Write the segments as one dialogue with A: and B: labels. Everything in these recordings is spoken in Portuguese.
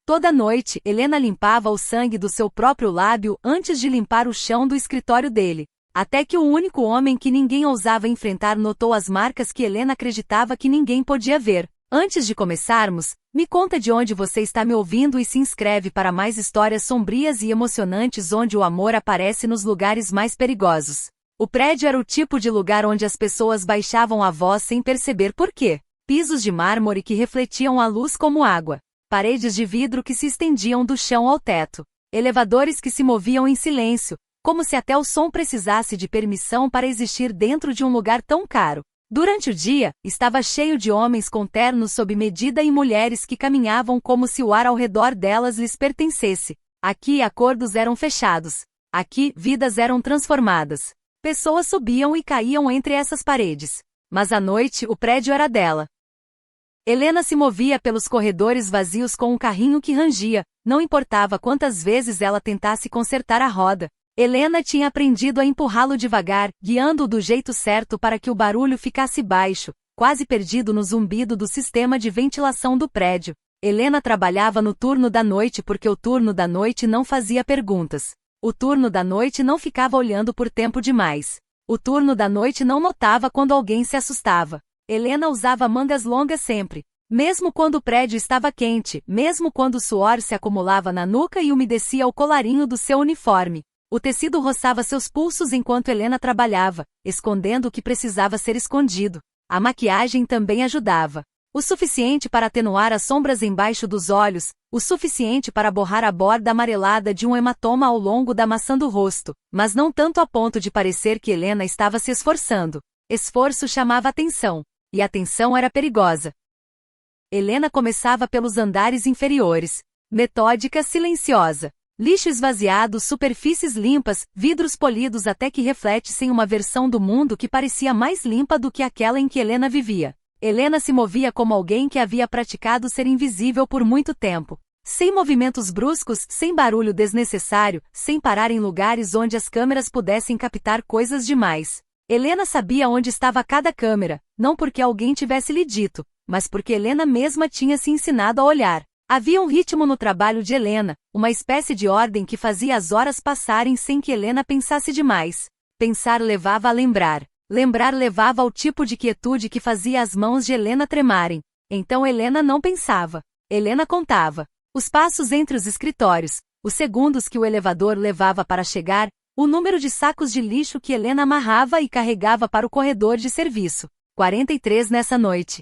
A: Toda noite, Helena limpava o sangue do seu próprio lábio antes de limpar o chão do escritório dele. Até que o único homem que ninguém ousava enfrentar notou as marcas que Helena acreditava que ninguém podia ver. Antes de começarmos, me conta de onde você está me ouvindo e se inscreve para mais histórias sombrias e emocionantes onde o amor aparece nos lugares mais perigosos. O prédio era o tipo de lugar onde as pessoas baixavam a voz sem perceber por quê. Pisos de mármore que refletiam a luz como água. Paredes de vidro que se estendiam do chão ao teto. Elevadores que se moviam em silêncio, como se até o som precisasse de permissão para existir dentro de um lugar tão caro. Durante o dia, estava cheio de homens com ternos sob medida e mulheres que caminhavam como se o ar ao redor delas lhes pertencesse. Aqui acordos eram fechados. Aqui vidas eram transformadas. Pessoas subiam e caíam entre essas paredes. Mas à noite o prédio era dela. Helena se movia pelos corredores vazios com um carrinho que rangia, não importava quantas vezes ela tentasse consertar a roda. Helena tinha aprendido a empurrá-lo devagar, guiando-o do jeito certo para que o barulho ficasse baixo, quase perdido no zumbido do sistema de ventilação do prédio. Helena trabalhava no turno da noite porque o turno da noite não fazia perguntas. O turno da noite não ficava olhando por tempo demais. O turno da noite não notava quando alguém se assustava. Helena usava mangas longas sempre. Mesmo quando o prédio estava quente, mesmo quando o suor se acumulava na nuca e umedecia o colarinho do seu uniforme. O tecido roçava seus pulsos enquanto Helena trabalhava, escondendo o que precisava ser escondido. A maquiagem também ajudava. O suficiente para atenuar as sombras embaixo dos olhos, o suficiente para borrar a borda amarelada de um hematoma ao longo da maçã do rosto, mas não tanto a ponto de parecer que Helena estava se esforçando. Esforço chamava atenção. E a tensão era perigosa. Helena começava pelos andares inferiores. Metódica, silenciosa. Lixo esvaziado, superfícies limpas, vidros polidos até que refletissem uma versão do mundo que parecia mais limpa do que aquela em que Helena vivia. Helena se movia como alguém que havia praticado ser invisível por muito tempo. Sem movimentos bruscos, sem barulho desnecessário, sem parar em lugares onde as câmeras pudessem captar coisas demais. Helena sabia onde estava cada câmera, não porque alguém tivesse lhe dito, mas porque Helena mesma tinha se ensinado a olhar. Havia um ritmo no trabalho de Helena, uma espécie de ordem que fazia as horas passarem sem que Helena pensasse demais. Pensar levava a lembrar. Lembrar levava ao tipo de quietude que fazia as mãos de Helena tremarem. Então Helena não pensava. Helena contava. Os passos entre os escritórios, os segundos que o elevador levava para chegar, o número de sacos de lixo que Helena amarrava e carregava para o corredor de serviço. 43 nessa noite.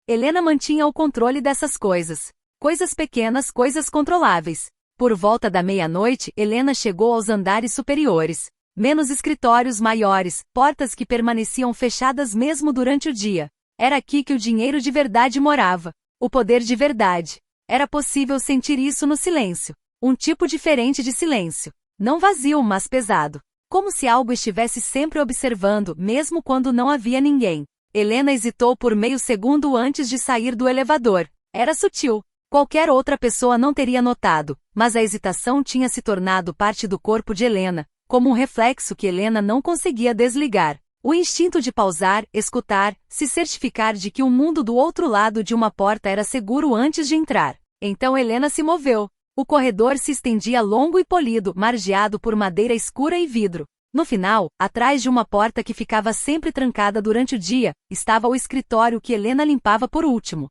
A: Helena mantinha o controle dessas coisas. Coisas pequenas, coisas controláveis. Por volta da meia-noite, Helena chegou aos andares superiores. Menos escritórios maiores, portas que permaneciam fechadas mesmo durante o dia. Era aqui que o dinheiro de verdade morava. O poder de verdade. Era possível sentir isso no silêncio. Um tipo diferente de silêncio. Não vazio, mas pesado. Como se algo estivesse sempre observando, mesmo quando não havia ninguém. Helena hesitou por meio segundo antes de sair do elevador. Era sutil. Qualquer outra pessoa não teria notado, mas a hesitação tinha se tornado parte do corpo de Helena, como um reflexo que Helena não conseguia desligar. O instinto de pausar, escutar, se certificar de que o mundo do outro lado de uma porta era seguro antes de entrar. Então Helena se moveu. O corredor se estendia longo e polido, margeado por madeira escura e vidro. No final, atrás de uma porta que ficava sempre trancada durante o dia, estava o escritório que Helena limpava por último.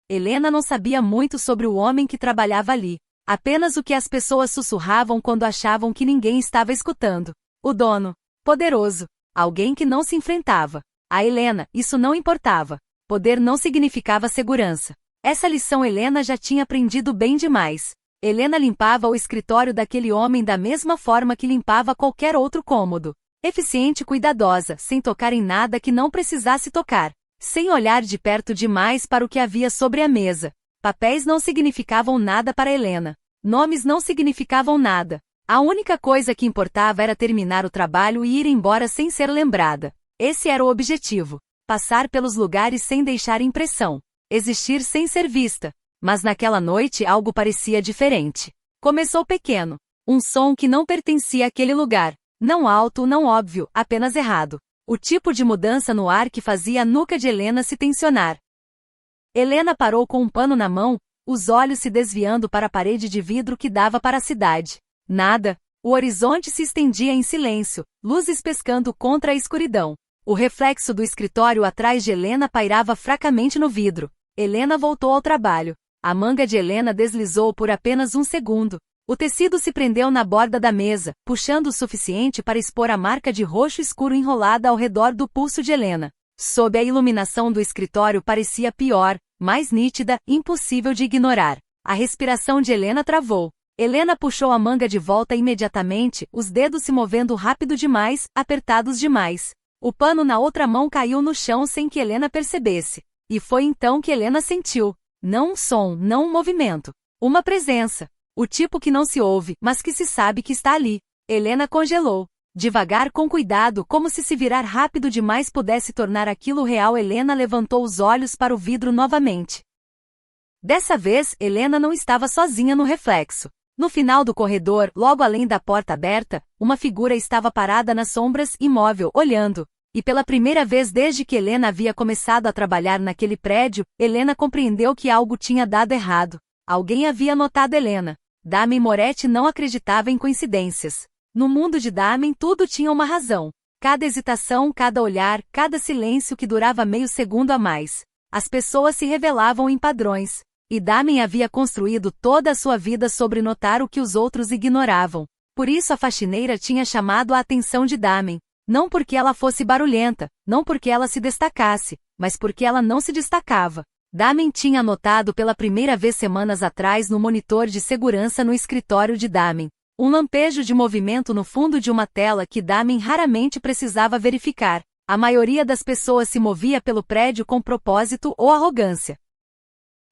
A: Helena não sabia muito sobre o homem que trabalhava ali. Apenas o que as pessoas sussurravam quando achavam que ninguém estava escutando. O dono. Poderoso. Alguém que não se enfrentava. A Helena, isso não importava. Poder não significava segurança. Essa lição Helena já tinha aprendido bem demais. Helena limpava o escritório daquele homem da mesma forma que limpava qualquer outro cômodo. Eficiente e cuidadosa, sem tocar em nada que não precisasse tocar. Sem olhar de perto demais para o que havia sobre a mesa. Papéis não significavam nada para Helena. Nomes não significavam nada. A única coisa que importava era terminar o trabalho e ir embora sem ser lembrada. Esse era o objetivo. Passar pelos lugares sem deixar impressão. Existir sem ser vista. Mas naquela noite algo parecia diferente. Começou pequeno. Um som que não pertencia àquele lugar. Não alto, não óbvio, apenas errado. O tipo de mudança no ar que fazia a nuca de Helena se tensionar. Helena parou com um pano na mão, os olhos se desviando para a parede de vidro que dava para a cidade. Nada. O horizonte se estendia em silêncio, luzes pescando contra a escuridão. O reflexo do escritório atrás de Helena pairava fracamente no vidro. Helena voltou ao trabalho. A manga de Helena deslizou por apenas um segundo. O tecido se prendeu na borda da mesa, puxando o suficiente para expor a marca de roxo escuro enrolada ao redor do pulso de Helena. Sob a iluminação do escritório parecia pior, mais nítida, impossível de ignorar. A respiração de Helena travou. Helena puxou a manga de volta imediatamente, os dedos se movendo rápido demais, apertados demais. O pano na outra mão caiu no chão sem que Helena percebesse. E foi então que Helena sentiu. Não um som, não um movimento. Uma presença. O tipo que não se ouve, mas que se sabe que está ali. Helena congelou. Devagar, com cuidado, como se virar rápido demais pudesse tornar aquilo real. Helena levantou os olhos para o vidro novamente. Dessa vez, Helena não estava sozinha no reflexo. No final do corredor, logo além da porta aberta, uma figura estava parada nas sombras, imóvel, olhando. E pela primeira vez desde que Helena havia começado a trabalhar naquele prédio, Helena compreendeu que algo tinha dado errado. Alguém havia notado Helena. Damen Moretti não acreditava em coincidências. No mundo de Damen tudo tinha uma razão. Cada hesitação, cada olhar, cada silêncio que durava meio segundo a mais. As pessoas se revelavam em padrões. E Damen havia construído toda a sua vida sobre notar o que os outros ignoravam. Por isso a faxineira tinha chamado a atenção de Damen. Não porque ela fosse barulhenta, não porque ela se destacasse, mas porque ela não se destacava. Damen tinha notado pela primeira vez semanas atrás no monitor de segurança no escritório de Damen. Um lampejo de movimento no fundo de uma tela que Damen raramente precisava verificar. A maioria das pessoas se movia pelo prédio com propósito ou arrogância.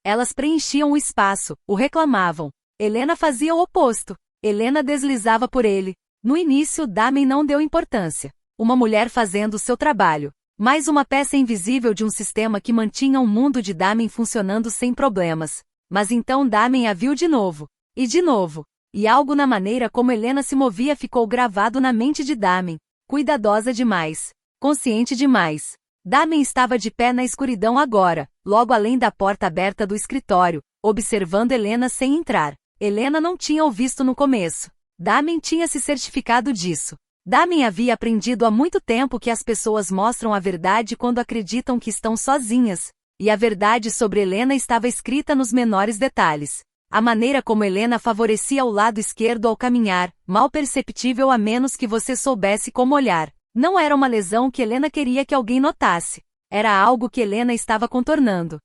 A: Elas preenchiam o espaço, o reclamavam. Helena fazia o oposto. Helena deslizava por ele. No início, Damen não deu importância. Uma mulher fazendo seu trabalho. Mais uma peça invisível de um sistema que mantinha o mundo de Damen funcionando sem problemas. Mas então Damen a viu de novo. E de novo. E algo na maneira como Helena se movia ficou gravado na mente de Damen. Cuidadosa demais. Consciente demais. Damen estava de pé na escuridão agora, logo além da porta aberta do escritório, observando Helena sem entrar. Helena não tinha o visto no começo. Damen tinha se certificado disso. Damen havia aprendido há muito tempo que as pessoas mostram a verdade quando acreditam que estão sozinhas. E a verdade sobre Helena estava escrita nos menores detalhes. A maneira como Helena favorecia o lado esquerdo ao caminhar, mal perceptível a menos que você soubesse como olhar. Não era uma lesão que Helena queria que alguém notasse. Era algo que Helena estava contornando.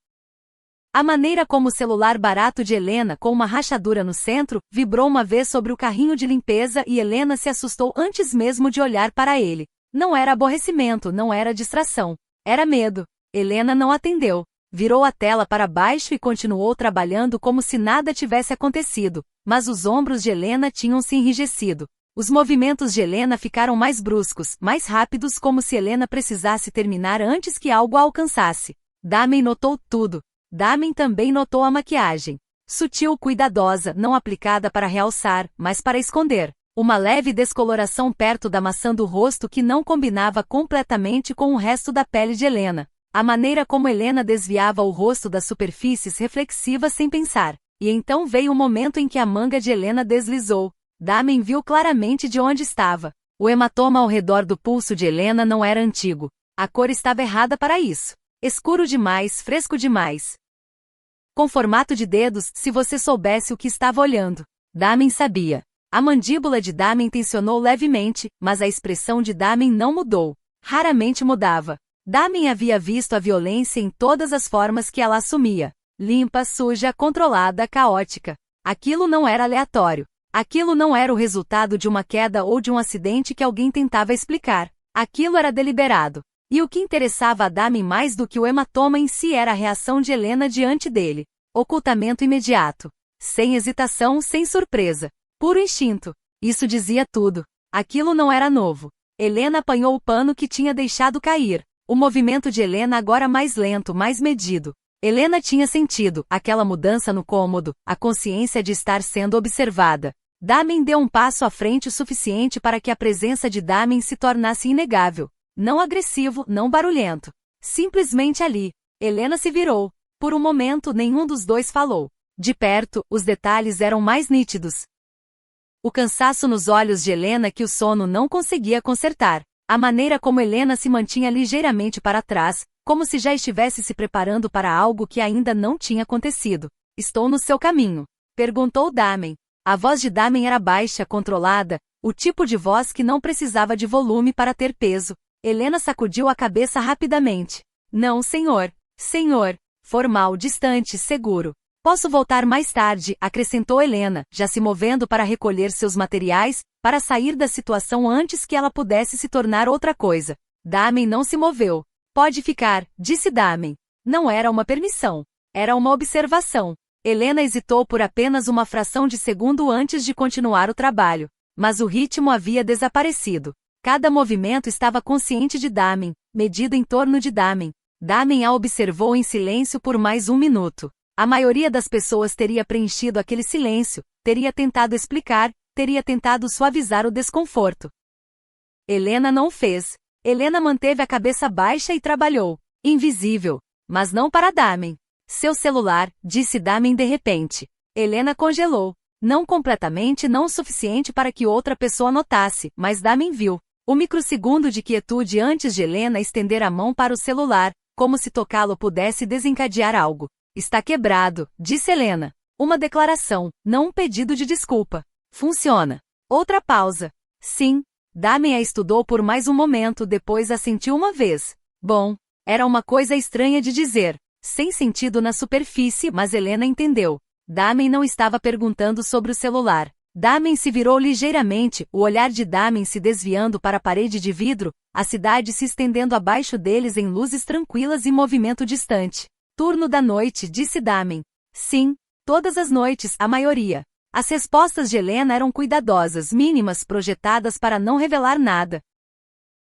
A: A maneira como o celular barato de Helena, com uma rachadura no centro, vibrou uma vez sobre o carrinho de limpeza e Helena se assustou antes mesmo de olhar para ele. Não era aborrecimento, não era distração. Era medo. Helena não atendeu. Virou a tela para baixo e continuou trabalhando como se nada tivesse acontecido, mas os ombros de Helena tinham se enrijecido. Os movimentos de Helena ficaram mais bruscos, mais rápidos, como se Helena precisasse terminar antes que algo a alcançasse. Damen notou tudo. Damen também notou a maquiagem. Sutil, cuidadosa, não aplicada para realçar, mas para esconder. Uma leve descoloração perto da maçã do rosto que não combinava completamente com o resto da pele de Helena. A maneira como Helena desviava o rosto das superfícies reflexivas sem pensar. E então veio o momento em que a manga de Helena deslizou. Damen viu claramente de onde estava. O hematoma ao redor do pulso de Helena não era antigo. A cor estava errada para isso. Escuro demais, fresco demais. Com formato de dedos, se você soubesse o que estava olhando. Damen sabia. A mandíbula de Damen tensionou levemente, mas a expressão de Damen não mudou. Raramente mudava. Damen havia visto a violência em todas as formas que ela assumia. Limpa, suja, controlada, caótica. Aquilo não era aleatório. Aquilo não era o resultado de uma queda ou de um acidente que alguém tentava explicar. Aquilo era deliberado. E o que interessava a Damen mais do que o hematoma em si era a reação de Helena diante dele. Ocultamento imediato. Sem hesitação, sem surpresa. Puro instinto. Isso dizia tudo. Aquilo não era novo. Helena apanhou o pano que tinha deixado cair. O movimento de Helena agora mais lento, mais medido. Helena tinha sentido aquela mudança no cômodo, a consciência de estar sendo observada. Damen deu um passo à frente o suficiente para que a presença de Damen se tornasse inegável. Não agressivo, não barulhento. Simplesmente ali. Helena se virou. Por um momento nenhum dos dois falou. De perto, os detalhes eram mais nítidos. O cansaço nos olhos de Helena que o sono não conseguia consertar. A maneira como Helena se mantinha ligeiramente para trás, como se já estivesse se preparando para algo que ainda não tinha acontecido. Estou no seu caminho? Perguntou Damen. A voz de Damen era baixa, controlada, o tipo de voz que não precisava de volume para ter peso. Helena sacudiu a cabeça rapidamente. Não, senhor. Senhor. Formal, distante, seguro. Posso voltar mais tarde, acrescentou Helena, já se movendo para recolher seus materiais, para sair da situação antes que ela pudesse se tornar outra coisa. Damen não se moveu. Pode ficar, disse Damen. Não era uma permissão. Era uma observação. Helena hesitou por apenas uma fração de segundo antes de continuar o trabalho. Mas o ritmo havia desaparecido. Cada movimento estava consciente de Damen, medido em torno de Damen. Damen a observou em silêncio por mais um minuto. A maioria das pessoas teria preenchido aquele silêncio, teria tentado explicar, teria tentado suavizar o desconforto. Helena não fez. Helena manteve a cabeça baixa e trabalhou. Invisível. Mas não para Damen. Seu celular, disse Damen de repente. Helena congelou. Não completamente, não o suficiente para que outra pessoa notasse, mas Damen viu. O microsegundo de quietude antes de Helena estender a mão para o celular, como se tocá-lo pudesse desencadear algo. Está quebrado, disse Helena. Uma declaração, não um pedido de desculpa. Funciona. Outra pausa. Sim. Damen a estudou por mais um momento, depois assentiu uma vez. Bom, era uma coisa estranha de dizer. Sem sentido na superfície, mas Helena entendeu. Damen não estava perguntando sobre o celular. Damen se virou ligeiramente, o olhar de Damen se desviando para a parede de vidro, a cidade se estendendo abaixo deles em luzes tranquilas e movimento distante. Turno da noite, disse Damen. Sim, todas as noites, a maioria. As respostas de Helena eram cuidadosas, mínimas, projetadas para não revelar nada.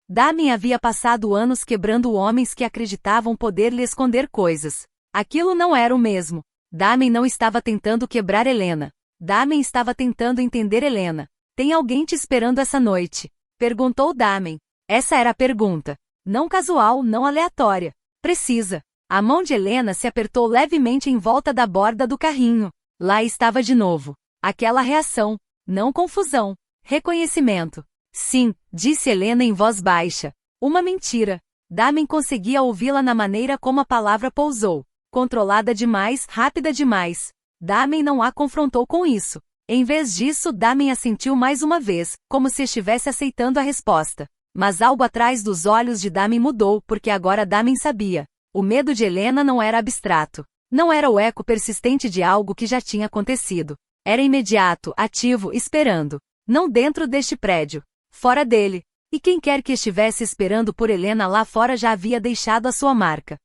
A: Damen havia passado anos quebrando homens que acreditavam poder lhe esconder coisas. Aquilo não era o mesmo. Damen não estava tentando quebrar Helena. Damen estava tentando entender Helena. Tem alguém te esperando essa noite? Perguntou Damen. Essa era a pergunta. Não casual, não aleatória. Precisa. A mão de Helena se apertou levemente em volta da borda do carrinho. Lá estava de novo. Aquela reação. Não confusão. Reconhecimento. Sim, disse Helena em voz baixa. Uma mentira. Damen conseguia ouvi-la na maneira como a palavra pousou. Controlada demais, rápida demais. Damen não a confrontou com isso. Em vez disso, Damen assentiu mais uma vez, como se estivesse aceitando a resposta. Mas algo atrás dos olhos de Damen mudou, porque agora Damen sabia. O medo de Helena não era abstrato. Não era o eco persistente de algo que já tinha acontecido. Era imediato, ativo, esperando. Não dentro deste prédio. Fora dele. E quem quer que estivesse esperando por Helena lá fora já havia deixado a sua marca.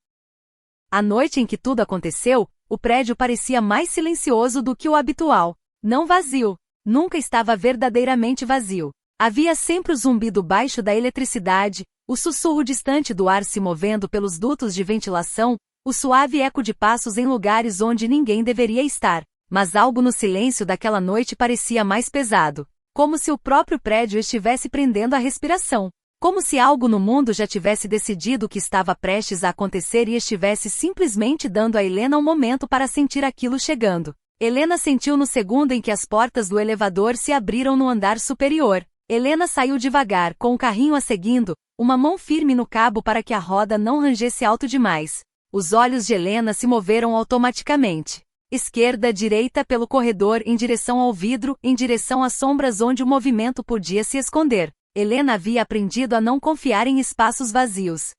A: A noite em que tudo aconteceu, o prédio parecia mais silencioso do que o habitual. Não vazio. Nunca estava verdadeiramente vazio. Havia sempre o zumbido baixo da eletricidade, o sussurro distante do ar se movendo pelos dutos de ventilação, o suave eco de passos em lugares onde ninguém deveria estar. Mas algo no silêncio daquela noite parecia mais pesado. Como se o próprio prédio estivesse prendendo a respiração. Como se algo no mundo já tivesse decidido o que estava prestes a acontecer e estivesse simplesmente dando a Helena um momento para sentir aquilo chegando. Helena sentiu no segundo em que as portas do elevador se abriram no andar superior. Helena saiu devagar, com o carrinho a seguindo, uma mão firme no cabo para que a roda não rangesse alto demais. Os olhos de Helena se moveram automaticamente. Esquerda, direita pelo corredor, em direção ao vidro, em direção às sombras onde o movimento podia se esconder. Helena havia aprendido a não confiar em espaços vazios.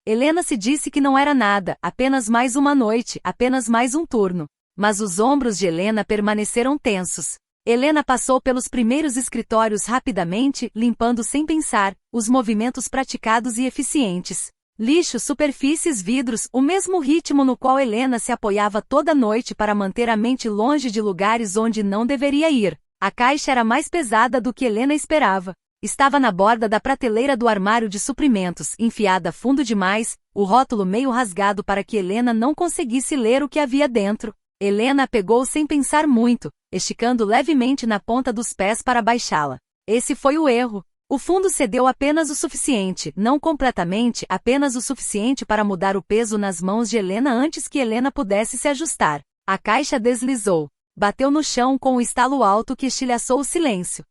A: Helena se disse que não era nada, apenas mais uma noite, apenas mais um turno. Mas os ombros de Helena permaneceram tensos. Helena passou pelos primeiros escritórios rapidamente, limpando sem pensar, os movimentos praticados e eficientes. Lixo, superfícies, vidros, o mesmo ritmo no qual Helena se apoiava toda noite para manter a mente longe de lugares onde não deveria ir. A caixa era mais pesada do que Helena esperava. Estava na borda da prateleira do armário de suprimentos, enfiada fundo demais, o rótulo meio rasgado para que Helena não conseguisse ler o que havia dentro. Helena a pegou sem pensar muito, esticando levemente na ponta dos pés para baixá-la. Esse foi o erro. O fundo cedeu apenas o suficiente, não completamente, apenas o suficiente para mudar o peso nas mãos de Helena antes que Helena pudesse se ajustar. A caixa deslizou. Bateu no chão com um estalo alto que estilhaçou o silêncio.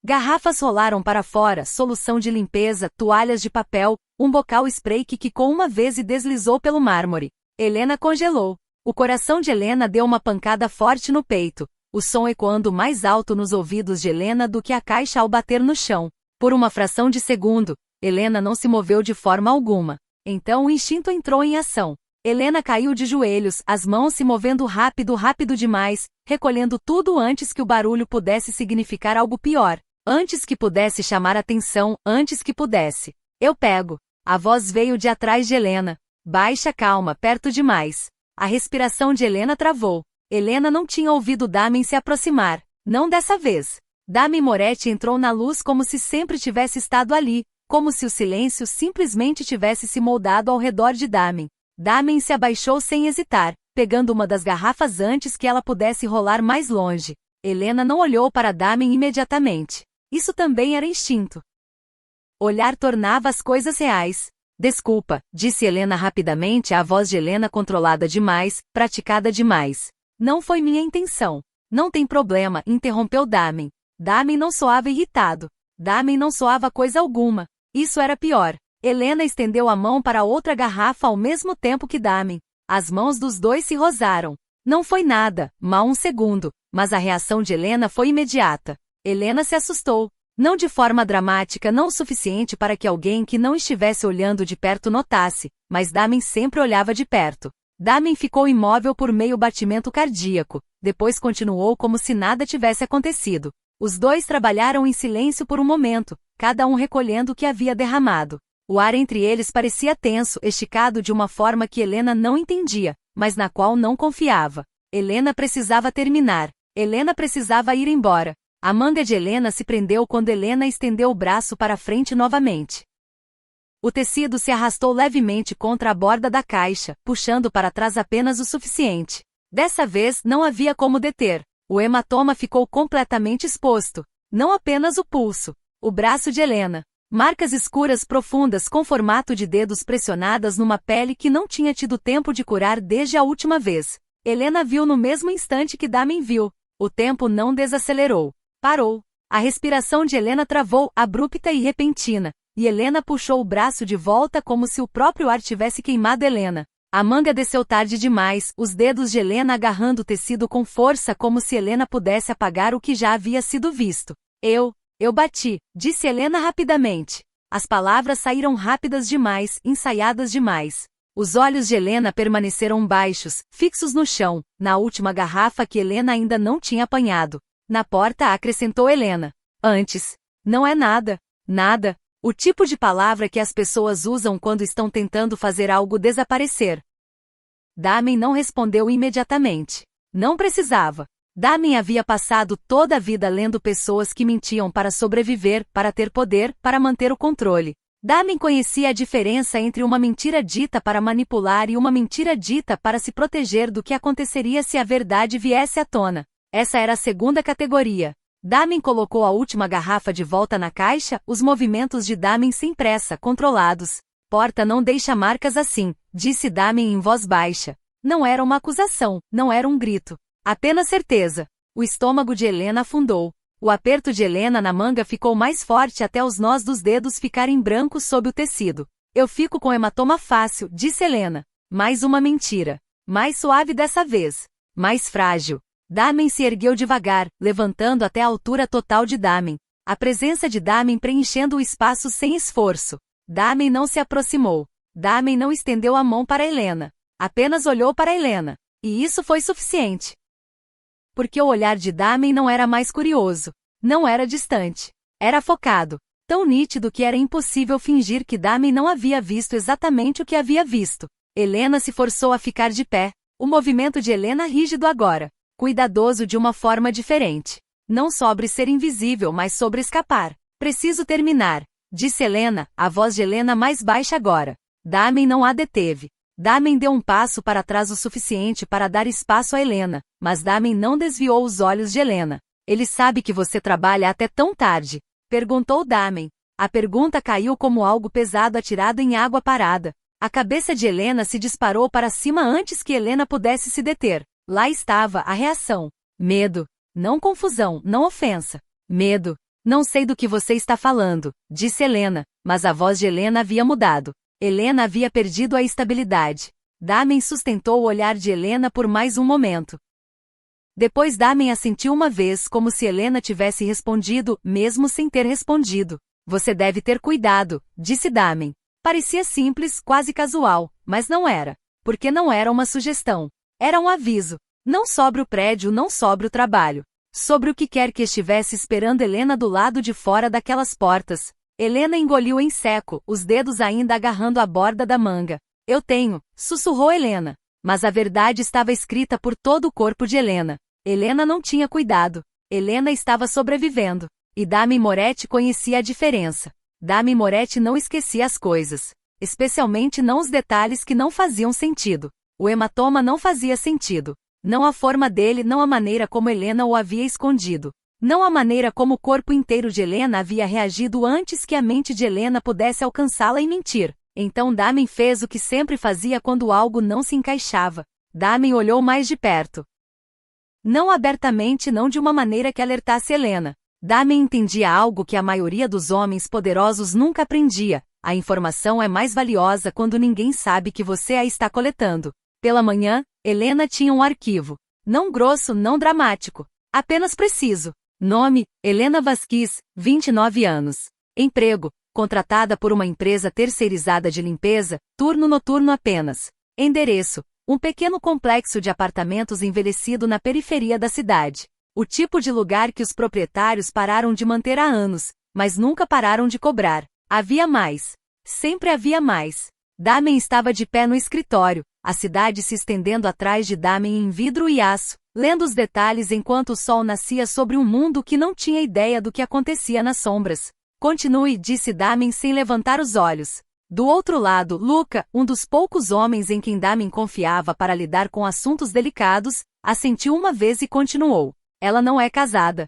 A: Garrafas rolaram para fora, solução de limpeza, toalhas de papel, um bocal spray que quicou uma vez e deslizou pelo mármore. Helena congelou. O coração de Helena deu uma pancada forte no peito, o som ecoando mais alto nos ouvidos de Helena do que a caixa ao bater no chão. Por uma fração de segundo, Helena não se moveu de forma alguma. Então o instinto entrou em ação. Helena caiu de joelhos, as mãos se movendo rápido demais, recolhendo tudo antes que o barulho pudesse significar algo pior. Antes que pudesse chamar atenção, antes que pudesse. Eu pego. A voz veio de atrás de Helena. Baixa, calma, perto demais. A respiração de Helena travou. Helena não tinha ouvido Damen se aproximar. Não dessa vez. Damen Moretti entrou na luz como se sempre tivesse estado ali, como se o silêncio simplesmente tivesse se moldado ao redor de Damen. Damen se abaixou sem hesitar, pegando uma das garrafas antes que ela pudesse rolar mais longe. Helena não olhou para Damen imediatamente. Isso também era instinto. Olhar tornava as coisas reais. Desculpa, disse Helena rapidamente, a voz de Helena controlada demais, praticada demais. Não foi minha intenção. Não tem problema, interrompeu Damen. Damen não soava irritado. Damen não soava coisa alguma. Isso era pior. Helena estendeu a mão para outra garrafa ao mesmo tempo que Damen. As mãos dos dois se rozaram. Não foi nada, mal um segundo, mas a reação de Helena foi imediata. Helena se assustou. Não de forma dramática, não o suficiente para que alguém que não estivesse olhando de perto notasse, mas Damen sempre olhava de perto. Damen ficou imóvel por meio batimento cardíaco, depois continuou como se nada tivesse acontecido. Os dois trabalharam em silêncio por um momento, cada um recolhendo o que havia derramado. O ar entre eles parecia tenso, esticado de uma forma que Helena não entendia, mas na qual não confiava. Helena precisava terminar. Helena precisava ir embora. A manga de Helena se prendeu quando Helena estendeu o braço para frente novamente. O tecido se arrastou levemente contra a borda da caixa, puxando para trás apenas o suficiente. Dessa vez não havia como deter. O hematoma ficou completamente exposto. Não apenas o pulso. O braço de Helena. Marcas escuras profundas com formato de dedos pressionadas numa pele que não tinha tido tempo de curar desde a última vez. Helena viu no mesmo instante que Damen viu. O tempo não desacelerou. Parou. A respiração de Helena travou, abrupta e repentina, e Helena puxou o braço de volta como se o próprio ar tivesse queimado Helena. A manga desceu tarde demais, os dedos de Helena agarrando o tecido com força como se Helena pudesse apagar o que já havia sido visto. Eu bati, disse Helena rapidamente. As palavras saíram rápidas demais, ensaiadas demais. Os olhos de Helena permaneceram baixos, fixos no chão, na última garrafa que Helena ainda não tinha apanhado. Na porta acrescentou Helena. Antes. Não é nada. Nada. O tipo de palavra que as pessoas usam quando estão tentando fazer algo desaparecer. Damen não respondeu imediatamente. Não precisava. Damen havia passado toda a vida lendo pessoas que mentiam para sobreviver, para ter poder, para manter o controle. Damen conhecia a diferença entre uma mentira dita para manipular e uma mentira dita para se proteger do que aconteceria se a verdade viesse à tona. Essa era a segunda categoria. Damen colocou a última garrafa de volta na caixa, os movimentos de Damen sem pressa, controlados. Porta não deixa marcas assim, disse Damen em voz baixa. Não era uma acusação, não era um grito. Apenas certeza. O estômago de Helena afundou. O aperto de Helena na manga ficou mais forte até os nós dos dedos ficarem brancos sob o tecido. Eu fico com hematoma fácil, disse Helena. Mais uma mentira. Mais suave dessa vez. Mais frágil. Damen se ergueu devagar, levantando até a altura total de Damen. A presença de Damen preenchendo o espaço sem esforço. Damen não se aproximou. Damen não estendeu a mão para Helena. Apenas olhou para Helena. E isso foi suficiente. Porque o olhar de Damen não era mais curioso. Não era distante. Era focado. Tão nítido que era impossível fingir que Damen não havia visto exatamente o que havia visto. Helena se forçou a ficar de pé. O movimento de Helena rígido agora. Cuidadoso de uma forma diferente. Não sobre ser invisível, mas sobre escapar. Preciso terminar, disse Helena, a voz de Helena mais baixa agora. Damen não a deteve. Damen deu um passo para trás o suficiente para dar espaço a Helena, mas Damen não desviou os olhos de Helena. Ele sabe que você trabalha até tão tarde? Perguntou Damen. A pergunta caiu como algo pesado atirado em água parada. A cabeça de Helena se disparou para cima antes que Helena pudesse se deter. Lá estava a reação. Medo. Não confusão, não ofensa. Medo. Não sei do que você está falando, disse Helena, mas a voz de Helena havia mudado. Helena havia perdido a estabilidade. Damen sustentou o olhar de Helena por mais um momento. Depois Damen assentiu uma vez como se Helena tivesse respondido, mesmo sem ter respondido. Você deve ter cuidado, disse Damen. Parecia simples, quase casual, mas não era. Porque não era uma sugestão. Era um aviso. Não sobre o prédio, não sobre o trabalho. Sobre o que quer que estivesse esperando Helena do lado de fora daquelas portas. Helena engoliu em seco, os dedos ainda agarrando a borda da manga. Eu tenho, sussurrou Helena. Mas a verdade estava escrita por todo o corpo de Helena. Helena não tinha cuidado. Helena estava sobrevivendo. E Damen Moretti conhecia a diferença. Damen Moretti não esquecia as coisas. Especialmente não os detalhes que não faziam sentido. O hematoma não fazia sentido. Não a forma dele, não a maneira como Helena o havia escondido. Não a maneira como o corpo inteiro de Helena havia reagido antes que a mente de Helena pudesse alcançá-la e mentir. Então Damen fez o que sempre fazia quando algo não se encaixava. Damen olhou mais de perto. Não abertamente, não de uma maneira que alertasse Helena. Damen entendia algo que a maioria dos homens poderosos nunca aprendia. A informação é mais valiosa quando ninguém sabe que você a está coletando. Pela manhã, Helena tinha um arquivo. Não grosso, não dramático. Apenas preciso. Nome, Helena Vasquez, 29 anos. Emprego, contratada por uma empresa terceirizada de limpeza, turno noturno apenas. Endereço, um pequeno complexo de apartamentos envelhecido na periferia da cidade. O tipo de lugar que os proprietários pararam de manter há anos, mas nunca pararam de cobrar. Havia mais. Sempre havia mais. Damen estava de pé no escritório, a cidade se estendendo atrás de Damen em vidro e aço, lendo os detalhes enquanto o sol nascia sobre um mundo que não tinha ideia do que acontecia nas sombras. Continue, disse Damen sem levantar os olhos. Do outro lado, Luca, um dos poucos homens em quem Damen confiava para lidar com assuntos delicados, assentiu uma vez e continuou. Ela não é casada.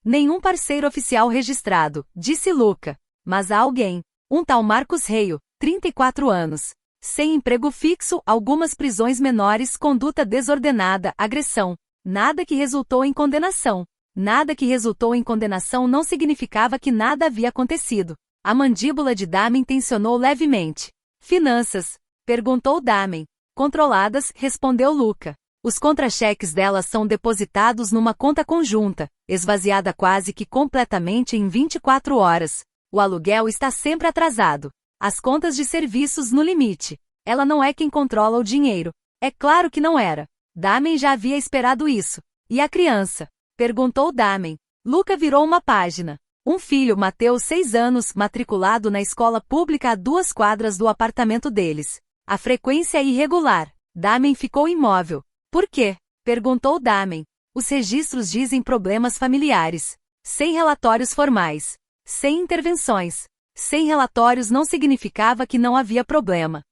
A: Nenhum parceiro oficial registrado, disse Luca. Mas há alguém. Um tal Marcos Reio, 34 anos. Sem emprego fixo, algumas prisões menores, conduta desordenada, agressão. Nada que resultou em condenação. Nada que resultou em condenação não significava que nada havia acontecido. A mandíbula de Damen tensionou levemente. Finanças? Perguntou Damen. Controladas, respondeu Luca. Os contra-cheques dela são depositados numa conta conjunta, esvaziada quase que completamente em 24 horas. O aluguel está sempre atrasado. As contas de serviços no limite. Ela não é quem controla o dinheiro. É claro que não era. Damen já havia esperado isso. E a criança? Perguntou Damen. Luca virou uma página. Um filho, Mateus, 6 anos, matriculado na escola pública a 2 quadras do apartamento deles. A frequência é irregular. Damen ficou imóvel. Por quê? Perguntou Damen. Os registros dizem problemas familiares. Sem relatórios formais. Sem intervenções. Sem relatórios não significava que não havia problema.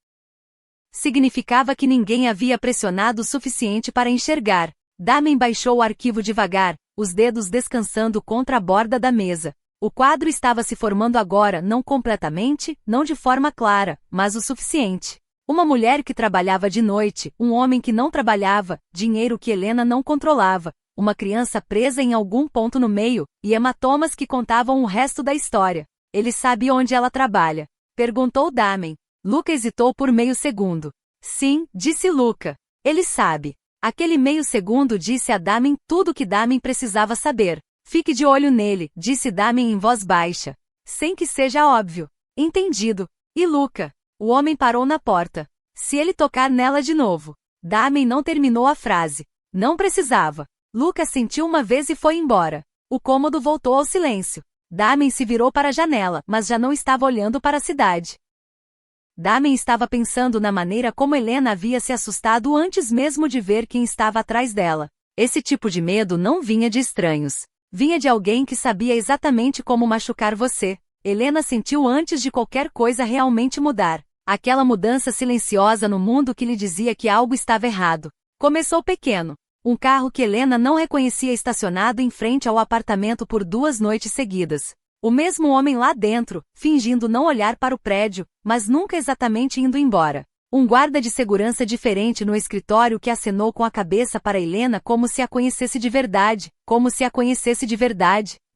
A: Significava que ninguém havia pressionado o suficiente para enxergar. Damen baixou o arquivo devagar, os dedos descansando contra a borda da mesa. O quadro estava se formando agora, não completamente, não de forma clara, mas o suficiente. Uma mulher que trabalhava de noite, um homem que não trabalhava, dinheiro que Helena não controlava, uma criança presa em algum ponto no meio, e hematomas que contavam o resto da história. Ele sabe onde ela trabalha? Perguntou Damen. Luca hesitou por meio segundo. Sim, disse Luca. Ele sabe. Aquele meio segundo disse a Damen tudo o que Damen precisava saber. Fique de olho nele, disse Damen em voz baixa. Sem que seja óbvio. Entendido. E Luca? O homem parou na porta. Se ele tocar nela de novo. Damen não terminou a frase. Não precisava. Luca sentiu uma vez e foi embora. O cômodo voltou ao silêncio. Damen se virou para a janela, mas já não estava olhando para a cidade. Damen estava pensando na maneira como Helena havia se assustado antes mesmo de ver quem estava atrás dela. Esse tipo de medo não vinha de estranhos. Vinha de alguém que sabia exatamente como machucar você. Helena sentiu antes de qualquer coisa realmente mudar. Aquela mudança silenciosa no mundo que lhe dizia que algo estava errado. Começou pequeno. Um carro que Helena não reconhecia estacionado em frente ao apartamento por 2 noites seguidas. O mesmo homem lá dentro, fingindo não olhar para o prédio, mas nunca exatamente indo embora. Um guarda de segurança diferente no escritório que acenou com a cabeça para Helena como se a conhecesse de verdade,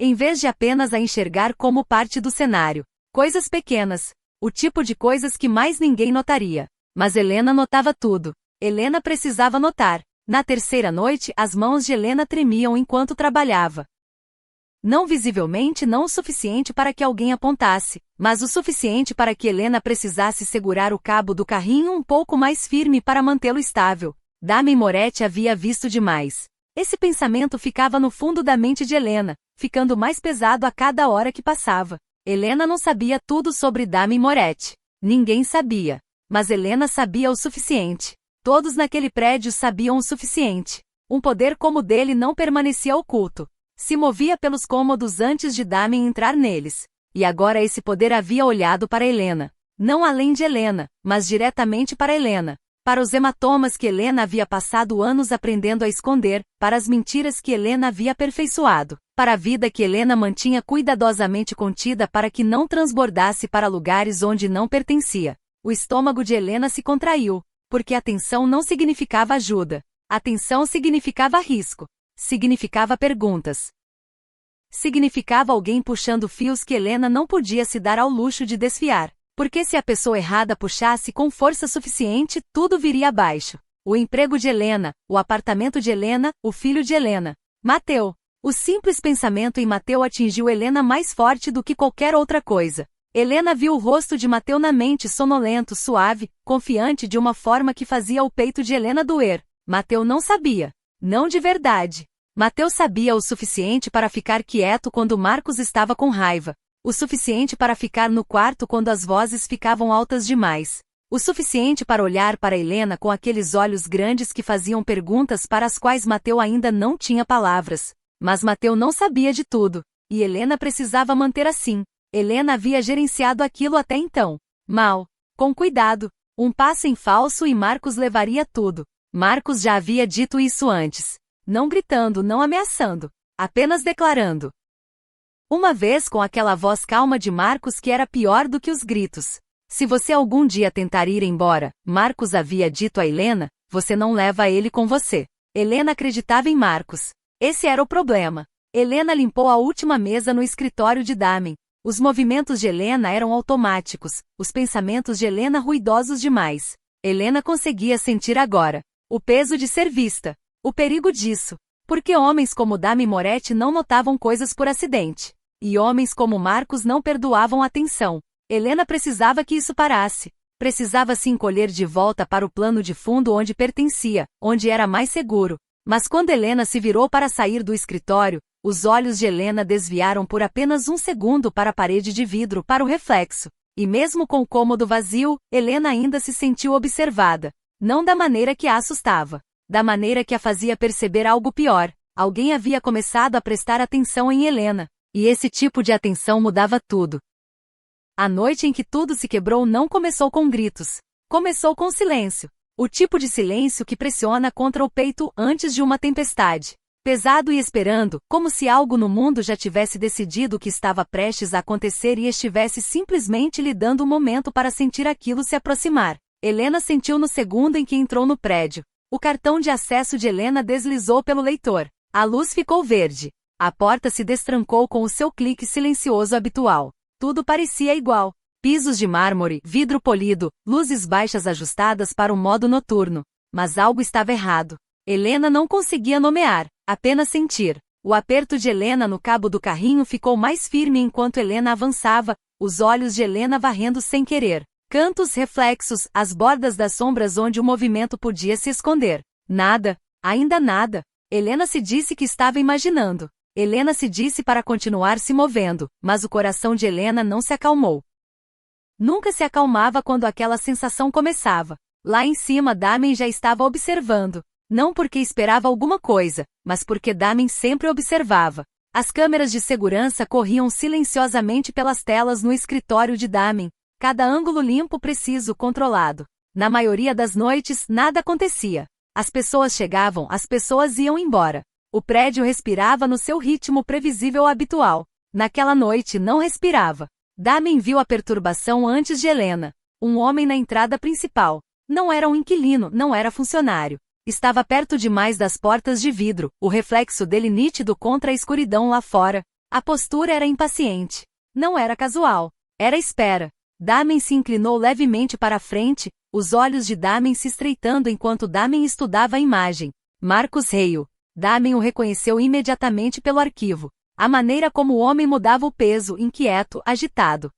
A: em vez de apenas a enxergar como parte do cenário. Coisas pequenas. O tipo de coisas que mais ninguém notaria. Mas Helena notava tudo. Helena precisava notar. Na terceira noite, as mãos de Helena tremiam enquanto trabalhava. Não visivelmente, não o suficiente para que alguém apontasse, mas o suficiente para que Helena precisasse segurar o cabo do carrinho um pouco mais firme para mantê-lo estável. Dame Moretti havia visto demais. Esse pensamento ficava no fundo da mente de Helena, ficando mais pesado a cada hora que passava. Helena não sabia tudo sobre Dame Moretti. Ninguém sabia. Mas Helena sabia o suficiente. Todos naquele prédio sabiam o suficiente. Um poder como o dele não permanecia oculto. Se movia pelos cômodos antes de Damien entrar neles. E agora esse poder havia olhado para Helena. Não além de Helena, mas diretamente para Helena. Para os hematomas que Helena havia passado anos aprendendo a esconder, para as mentiras que Helena havia aperfeiçoado, para a vida que Helena mantinha cuidadosamente contida para que não transbordasse para lugares onde não pertencia. O estômago de Helena se contraiu, porque atenção não significava ajuda. Atenção significava risco. Significava perguntas. Significava alguém puxando fios que Helena não podia se dar ao luxo de desfiar. Porque se a pessoa errada puxasse com força suficiente, tudo viria abaixo. O emprego de Helena, o apartamento de Helena, o filho de Helena. Mateu. O simples pensamento em Mateu atingiu Helena mais forte do que qualquer outra coisa. Helena viu o rosto de Mateu na mente sonolento, suave, confiante de uma forma que fazia o peito de Helena doer. Mateu não sabia. Não de verdade. Mateu sabia o suficiente para ficar quieto quando Marcos estava com raiva. O suficiente para ficar no quarto quando as vozes ficavam altas demais. O suficiente para olhar para Helena com aqueles olhos grandes que faziam perguntas para as quais Mateu ainda não tinha palavras. Mas Mateu não sabia de tudo. E Helena precisava manter assim. Helena havia gerenciado aquilo até então. Mal. Com cuidado. Um passo em falso e Marcos levaria tudo. Marcos já havia dito isso antes. Não gritando, não ameaçando. Apenas declarando. Uma vez com aquela voz calma de Marcos que era pior do que os gritos. Se você algum dia tentar ir embora, Marcos havia dito a Helena, você não leva ele com você. Helena acreditava em Marcos. Esse era o problema. Helena limpou a última mesa no escritório de Damien. Os movimentos de Helena eram automáticos, os pensamentos de Helena ruidosos demais. Helena conseguia sentir agora o peso de ser vista, o perigo disso. Porque homens como Dame Moretti não notavam coisas por acidente. E homens como Marcos não perdoavam atenção. Helena precisava que isso parasse. Precisava se encolher de volta para o plano de fundo onde pertencia, onde era mais seguro. Mas quando Helena se virou para sair do escritório, os olhos de Helena desviaram por apenas um segundo para a parede de vidro para o reflexo. E mesmo com o cômodo vazio, Helena ainda se sentiu observada. Não da maneira que a assustava. Da maneira que a fazia perceber algo pior. Alguém havia começado a prestar atenção em Helena. E esse tipo de atenção mudava tudo. A noite em que tudo se quebrou não começou com gritos. Começou com silêncio. O tipo de silêncio que pressiona contra o peito antes de uma tempestade. Pesado e esperando, como se algo no mundo já tivesse decidido o que estava prestes a acontecer e estivesse simplesmente lhe dando um momento para sentir aquilo se aproximar. Helena sentiu no segundo em que entrou no prédio. O cartão de acesso de Helena deslizou pelo leitor. A luz ficou verde. A porta se destrancou com o seu clique silencioso habitual. Tudo parecia igual. Pisos de mármore, vidro polido, luzes baixas ajustadas para o modo noturno. Mas algo estava errado. Helena não conseguia nomear, apenas sentir. O aperto de Helena no cabo do carrinho ficou mais firme enquanto Helena avançava, os olhos de Helena varrendo sem querer. Cantos reflexos, as bordas das sombras onde o movimento podia se esconder. Nada, ainda nada. Helena se disse que estava imaginando. Helena se disse para continuar se movendo, mas o coração de Helena não se acalmou. Nunca se acalmava quando aquela sensação começava. Lá em cima Damien já estava observando. Não porque esperava alguma coisa, mas porque Damien sempre observava. As câmeras de segurança corriam silenciosamente pelas telas no escritório de Damien. Cada ângulo limpo, preciso, controlado. Na maioria das noites, nada acontecia. As pessoas chegavam, as pessoas iam embora. O prédio respirava no seu ritmo previsível habitual. Naquela noite não respirava. Damien viu a perturbação antes de Helena. Um homem na entrada principal. Não era um inquilino, não era funcionário. Estava perto demais das portas de vidro, o reflexo dele nítido contra a escuridão lá fora. A postura era impaciente. Não era casual. Era espera. Damen se inclinou levemente para a frente, os olhos de Damen se estreitando enquanto Damen estudava a imagem. Marcus Hale. Damen o reconheceu imediatamente pelo arquivo. A maneira como o homem mudava o peso, inquieto, agitado.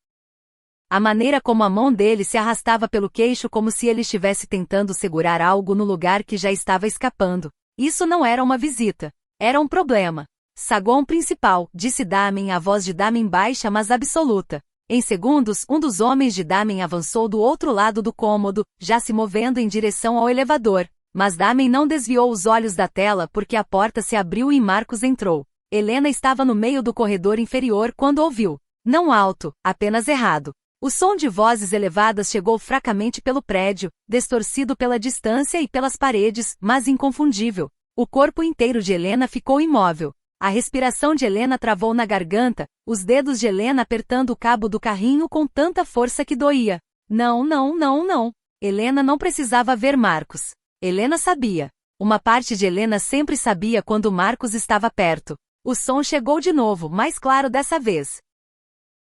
A: A maneira como a mão dele se arrastava pelo queixo como se ele estivesse tentando segurar algo no lugar que já estava escapando. Isso não era uma visita. Era um problema. Saguão principal, disse Damen, a voz de Damen baixa mas absoluta. Em segundos, um dos homens de Damen avançou do outro lado do cômodo, já se movendo em direção ao elevador. Mas Damen não desviou os olhos da tela porque a porta se abriu e Marcus entrou. Helena estava no meio do corredor inferior quando ouviu. Não alto, apenas errado. O som de vozes elevadas chegou fracamente pelo prédio, distorcido pela distância e pelas paredes, mas inconfundível. O corpo inteiro de Helena ficou imóvel. A respiração de Helena travou na garganta, os dedos de Helena apertando o cabo do carrinho com tanta força que doía. Não, não, não, não. Helena não precisava ver Marcus. Helena sabia. Uma parte de Helena sempre sabia quando Marcus estava perto. O som chegou de novo, mais claro dessa vez.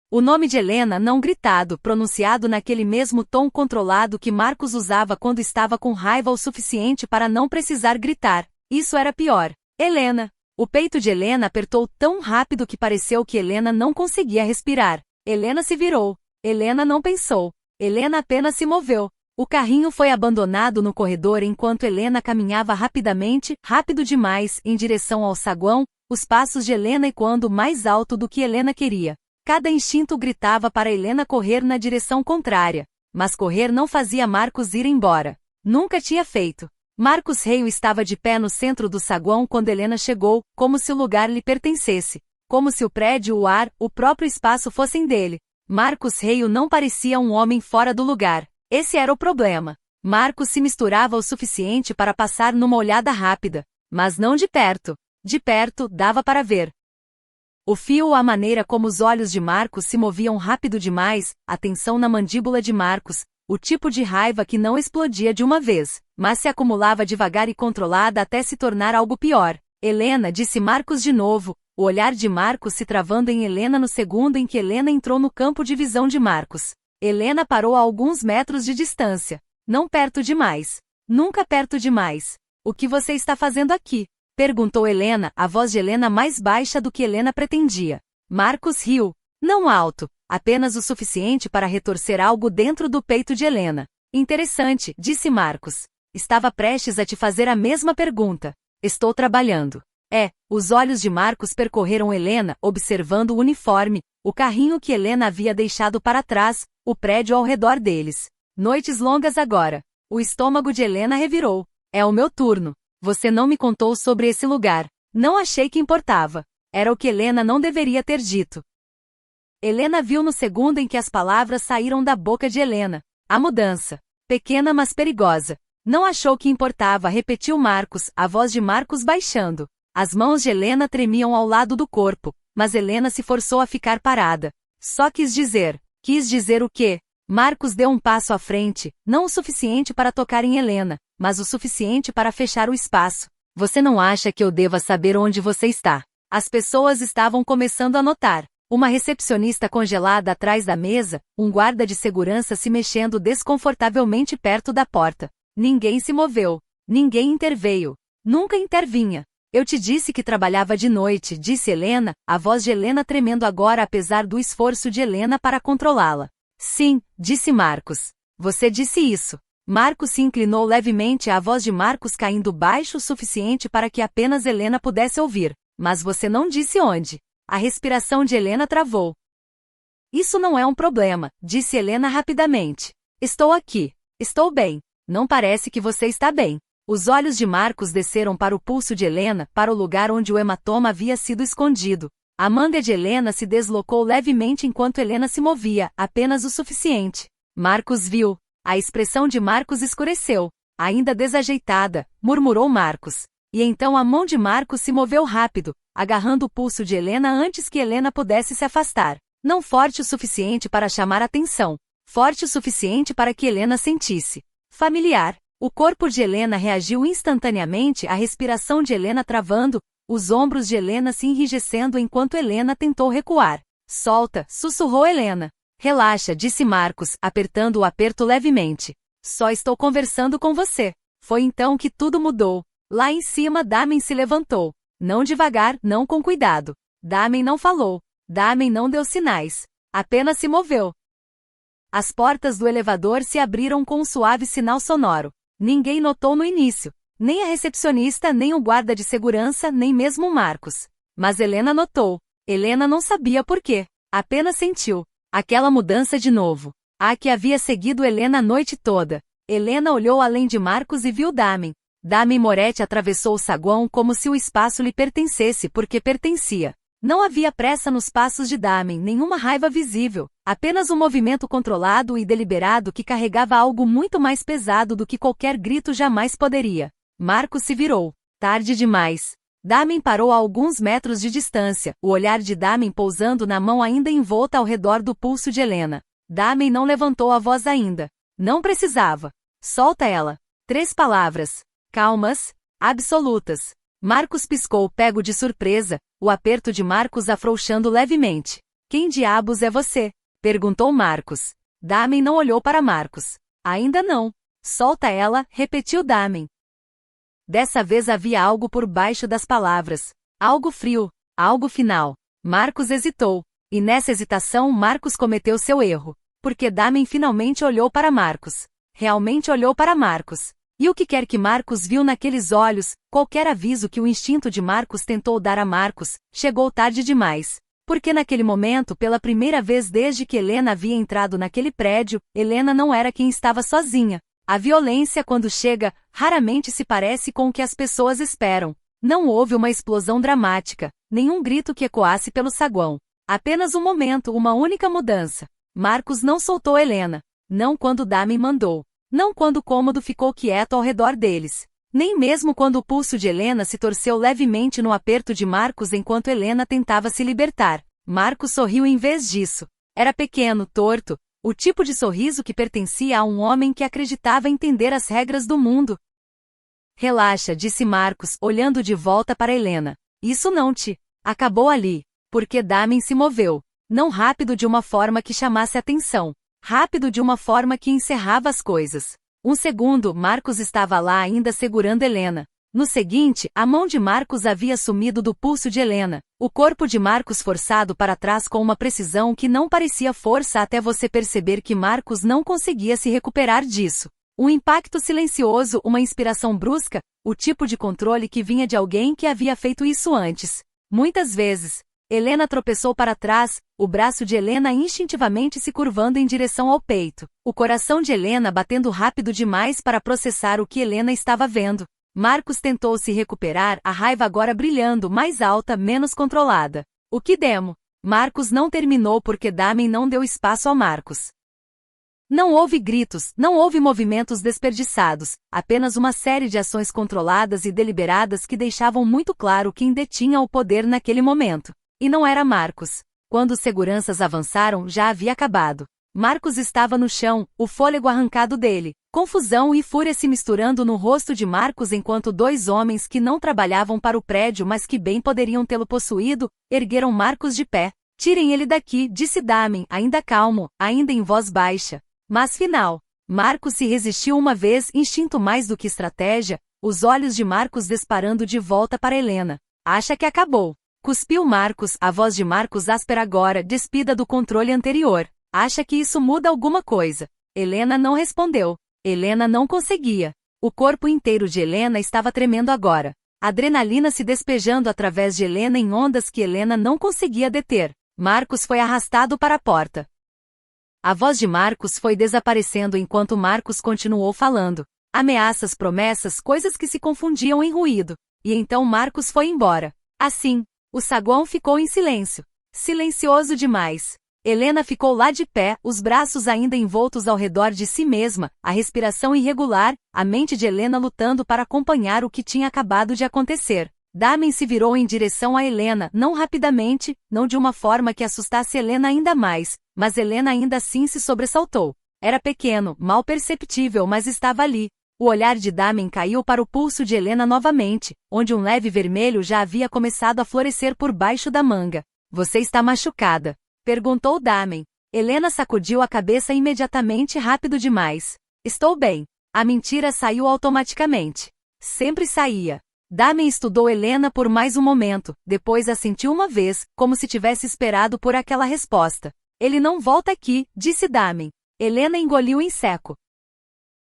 A: O nome de Helena não gritado, pronunciado naquele mesmo tom controlado que Marcus usava quando estava com raiva o suficiente para não precisar gritar. Isso era pior. Helena. O peito de Helena apertou tão rápido que pareceu que Helena não conseguia respirar. Helena se virou. Helena não pensou. Helena apenas se moveu. O carrinho foi abandonado no corredor enquanto Helena caminhava rapidamente, rápido demais, em direção ao saguão, os passos de Helena ecoando mais alto do que Helena queria. Cada instinto gritava para Helena correr na direção contrária. Mas correr não fazia Marcus ir embora. Nunca tinha feito. Marcus Hale estava de pé no centro do saguão quando Helena chegou, como se o lugar lhe pertencesse. Como se o prédio, o ar, o próprio espaço fossem dele. Marcus Hale não parecia um homem fora do lugar. Esse era o problema. Marcus se misturava o suficiente para passar numa olhada rápida. Mas não de perto. De perto, dava para ver. O fio ou a maneira como os olhos de Marcus se moviam rápido demais, a tensão na mandíbula de Marcus, o tipo de raiva que não explodia de uma vez, mas se acumulava devagar e controlada até se tornar algo pior. Helena, disse Marcus de novo, o olhar de Marcus se travando em Helena no segundo em que Helena entrou no campo de visão de Marcus. Helena parou a alguns metros de distância. Não perto demais. Nunca perto demais. O que você está fazendo aqui? Perguntou Helena, a voz de Helena mais baixa do que Helena pretendia. Marcus riu. Não alto, apenas o suficiente para retorcer algo dentro do peito de Helena. Interessante, disse Marcus. Estava prestes a te fazer a mesma pergunta. Estou trabalhando. Os olhos de Marcus percorreram Helena, observando o uniforme, o carrinho que Helena havia deixado para trás, o prédio ao redor deles. Noites longas agora. O estômago de Helena revirou. É o meu turno. Você não me contou sobre esse lugar. Não achei que importava. Era o que Helena não deveria ter dito. Helena viu no segundo em que as palavras saíram da boca de Helena. A mudança. Pequena mas perigosa. Não achou que importava, repetiu Marcus, a voz de Marcus baixando. As mãos de Helena tremiam ao lado do corpo, mas Helena se forçou a ficar parada. Só quis dizer. Quis dizer o quê? Marcus deu um passo à frente, não o suficiente para tocar em Helena, mas o suficiente para fechar o espaço. Você não acha que eu deva saber onde você está? As pessoas estavam começando a notar. Uma recepcionista congelada atrás da mesa, um guarda de segurança se mexendo desconfortavelmente perto da porta. Ninguém se moveu. Ninguém interveio. Nunca intervinha. Eu te disse que trabalhava de noite, disse Helena, a voz de Helena tremendo agora apesar do esforço de Helena para controlá-la. Sim, disse Marcus. Você disse isso. Marcus se inclinou levemente, a voz de Marcus caindo baixo o suficiente para que apenas Helena pudesse ouvir. Mas você não disse onde. A respiração de Helena travou. Isso não é um problema, disse Helena rapidamente. Estou aqui. Estou bem. Não parece que você está bem. Os olhos de Marcus desceram para o pulso de Helena, para o lugar onde o hematoma havia sido escondido. A manga de Helena se deslocou levemente enquanto Helena se movia, apenas o suficiente. Marcus viu. A expressão de Marcus escureceu. Ainda desajeitada, murmurou Marcus. E então a mão de Marcus se moveu rápido, agarrando o pulso de Helena antes que Helena pudesse se afastar. Não forte o suficiente para chamar atenção. Forte o suficiente para que Helena sentisse. familiar. O corpo de Helena reagiu instantaneamente à respiração de Helena travando, os ombros de Helena se enrijecendo enquanto Helena tentou recuar. Solta, sussurrou Helena. Relaxa, disse Marcos, apertando o aperto levemente. Só estou conversando com você. Foi então que tudo mudou. Lá em cima Damen se levantou. Não devagar, não com cuidado. Damen não falou. Damen não deu sinais. Apenas se moveu. As portas do elevador se abriram com um suave sinal sonoro. Ninguém notou no início. Nem a recepcionista, nem o guarda de segurança, nem mesmo Marcos. Mas Helena notou. Helena não sabia por quê. Apenas sentiu. Aquela mudança de novo. A que havia seguido Helena a noite toda. Helena olhou além de Marcos e viu Damen. Damen Moretti atravessou o saguão como se o espaço lhe pertencesse porque pertencia. Não havia pressa nos passos de Damen, nenhuma raiva visível, apenas um movimento controlado e deliberado que carregava algo muito mais pesado do que qualquer grito jamais poderia. Marcos se virou. Tarde demais. Damen parou a alguns metros de distância, o olhar de Damen pousando na mão ainda envolta ao redor do pulso de Helena. Damen não levantou a voz ainda. Não precisava. Solta ela. 3 palavras. Calmas, absolutas. Marcos piscou pego de surpresa, o aperto de Marcos afrouxando levemente. Quem diabos é você? Perguntou Marcos. Damen não olhou para Marcos. Ainda não. Solta ela, repetiu Damen. Dessa vez havia algo por baixo das palavras. Algo frio, algo final. Marcos hesitou. E nessa hesitação Marcos cometeu seu erro. Porque Damen finalmente olhou para Marcos. Realmente olhou para Marcos. E o que quer que Marcos viu naqueles olhos, qualquer aviso que o instinto de Marcos tentou dar a Marcos, chegou tarde demais. Porque naquele momento, pela primeira vez desde que Helena havia entrado naquele prédio, Helena não era quem estava sozinha. A violência, quando chega, raramente se parece com o que as pessoas esperam. Não houve uma explosão dramática, nenhum grito que ecoasse pelo saguão. Apenas um momento, uma única mudança. Marcos não soltou Helena. Não quando Damen mandou. Não quando o cômodo ficou quieto ao redor deles. Nem mesmo quando o pulso de Helena se torceu levemente no aperto de Marcos enquanto Helena tentava se libertar. Marcos sorriu em vez disso. Era pequeno, torto, o tipo de sorriso que pertencia a um homem que acreditava entender as regras do mundo. Relaxa, disse Marcos, olhando de volta para Helena. Isso não te... Acabou ali. Porque Damen se moveu. Não rápido de uma forma que chamasse atenção. Rápido de uma forma que encerrava as coisas. Um segundo, Marcos estava lá ainda segurando Helena. No seguinte, a mão de Marcos havia sumido do pulso de Helena. O corpo de Marcos forçado para trás com uma precisão que não parecia força até você perceber que Marcos não conseguia se recuperar disso. Um impacto silencioso, uma inspiração brusca, o tipo de controle que vinha de alguém que havia feito isso antes. Muitas vezes. Helena tropeçou para trás, o braço de Helena instintivamente se curvando em direção ao peito. O coração de Helena batendo rápido demais para processar o que Helena estava vendo. Marcos tentou se recuperar, a raiva agora brilhando, mais alta, menos controlada. O que demo? Marcos não terminou porque Damen não deu espaço a Marcos. Não houve gritos, não houve movimentos desperdiçados, apenas uma série de ações controladas e deliberadas que deixavam muito claro quem detinha o poder naquele momento. E não era Marcos. Quando os seguranças avançaram, já havia acabado. Marcos estava no chão, o fôlego arrancado dele. Confusão e fúria se misturando no rosto de Marcos enquanto 2 homens que não trabalhavam para o prédio mas que bem poderiam tê-lo possuído, ergueram Marcos de pé. Tirem ele daqui, disse Damen, ainda calmo, ainda em voz baixa. Mas final. Marcos se resistiu uma vez, instinto mais do que estratégia, os olhos de Marcos disparando de volta para Helena. Acha que acabou. Cuspiu Marcos, a voz de Marcos áspera agora, despida do controle anterior. Acha que isso muda alguma coisa? Helena não respondeu. Helena não conseguia. O corpo inteiro de Helena estava tremendo agora. Adrenalina se despejando através de Helena em ondas que Helena não conseguia deter. Marcos foi arrastado para a porta. A voz de Marcos foi desaparecendo enquanto Marcos continuou falando. Ameaças, promessas, coisas que se confundiam em ruído. E então Marcos foi embora. Assim. O saguão ficou em silêncio. Silencioso demais. Helena ficou lá de pé, os braços ainda envoltos ao redor de si mesma, a respiração irregular, a mente de Helena lutando para acompanhar o que tinha acabado de acontecer. Damen se virou em direção a Helena, não rapidamente, não de uma forma que assustasse Helena ainda mais, mas Helena ainda assim se sobressaltou. Era pequeno, mal perceptível, mas estava ali. O olhar de Damen caiu para o pulso de Helena novamente, onde um leve vermelho já havia começado a florescer por baixo da manga. Você está machucada? Perguntou Damen. Helena sacudiu a cabeça imediatamente, rápido demais. Estou bem. A mentira saiu automaticamente. Sempre saía. Damen estudou Helena por mais um momento, depois assentiu uma vez, como se tivesse esperado por aquela resposta. Ele não volta aqui, disse Damen. Helena engoliu em seco.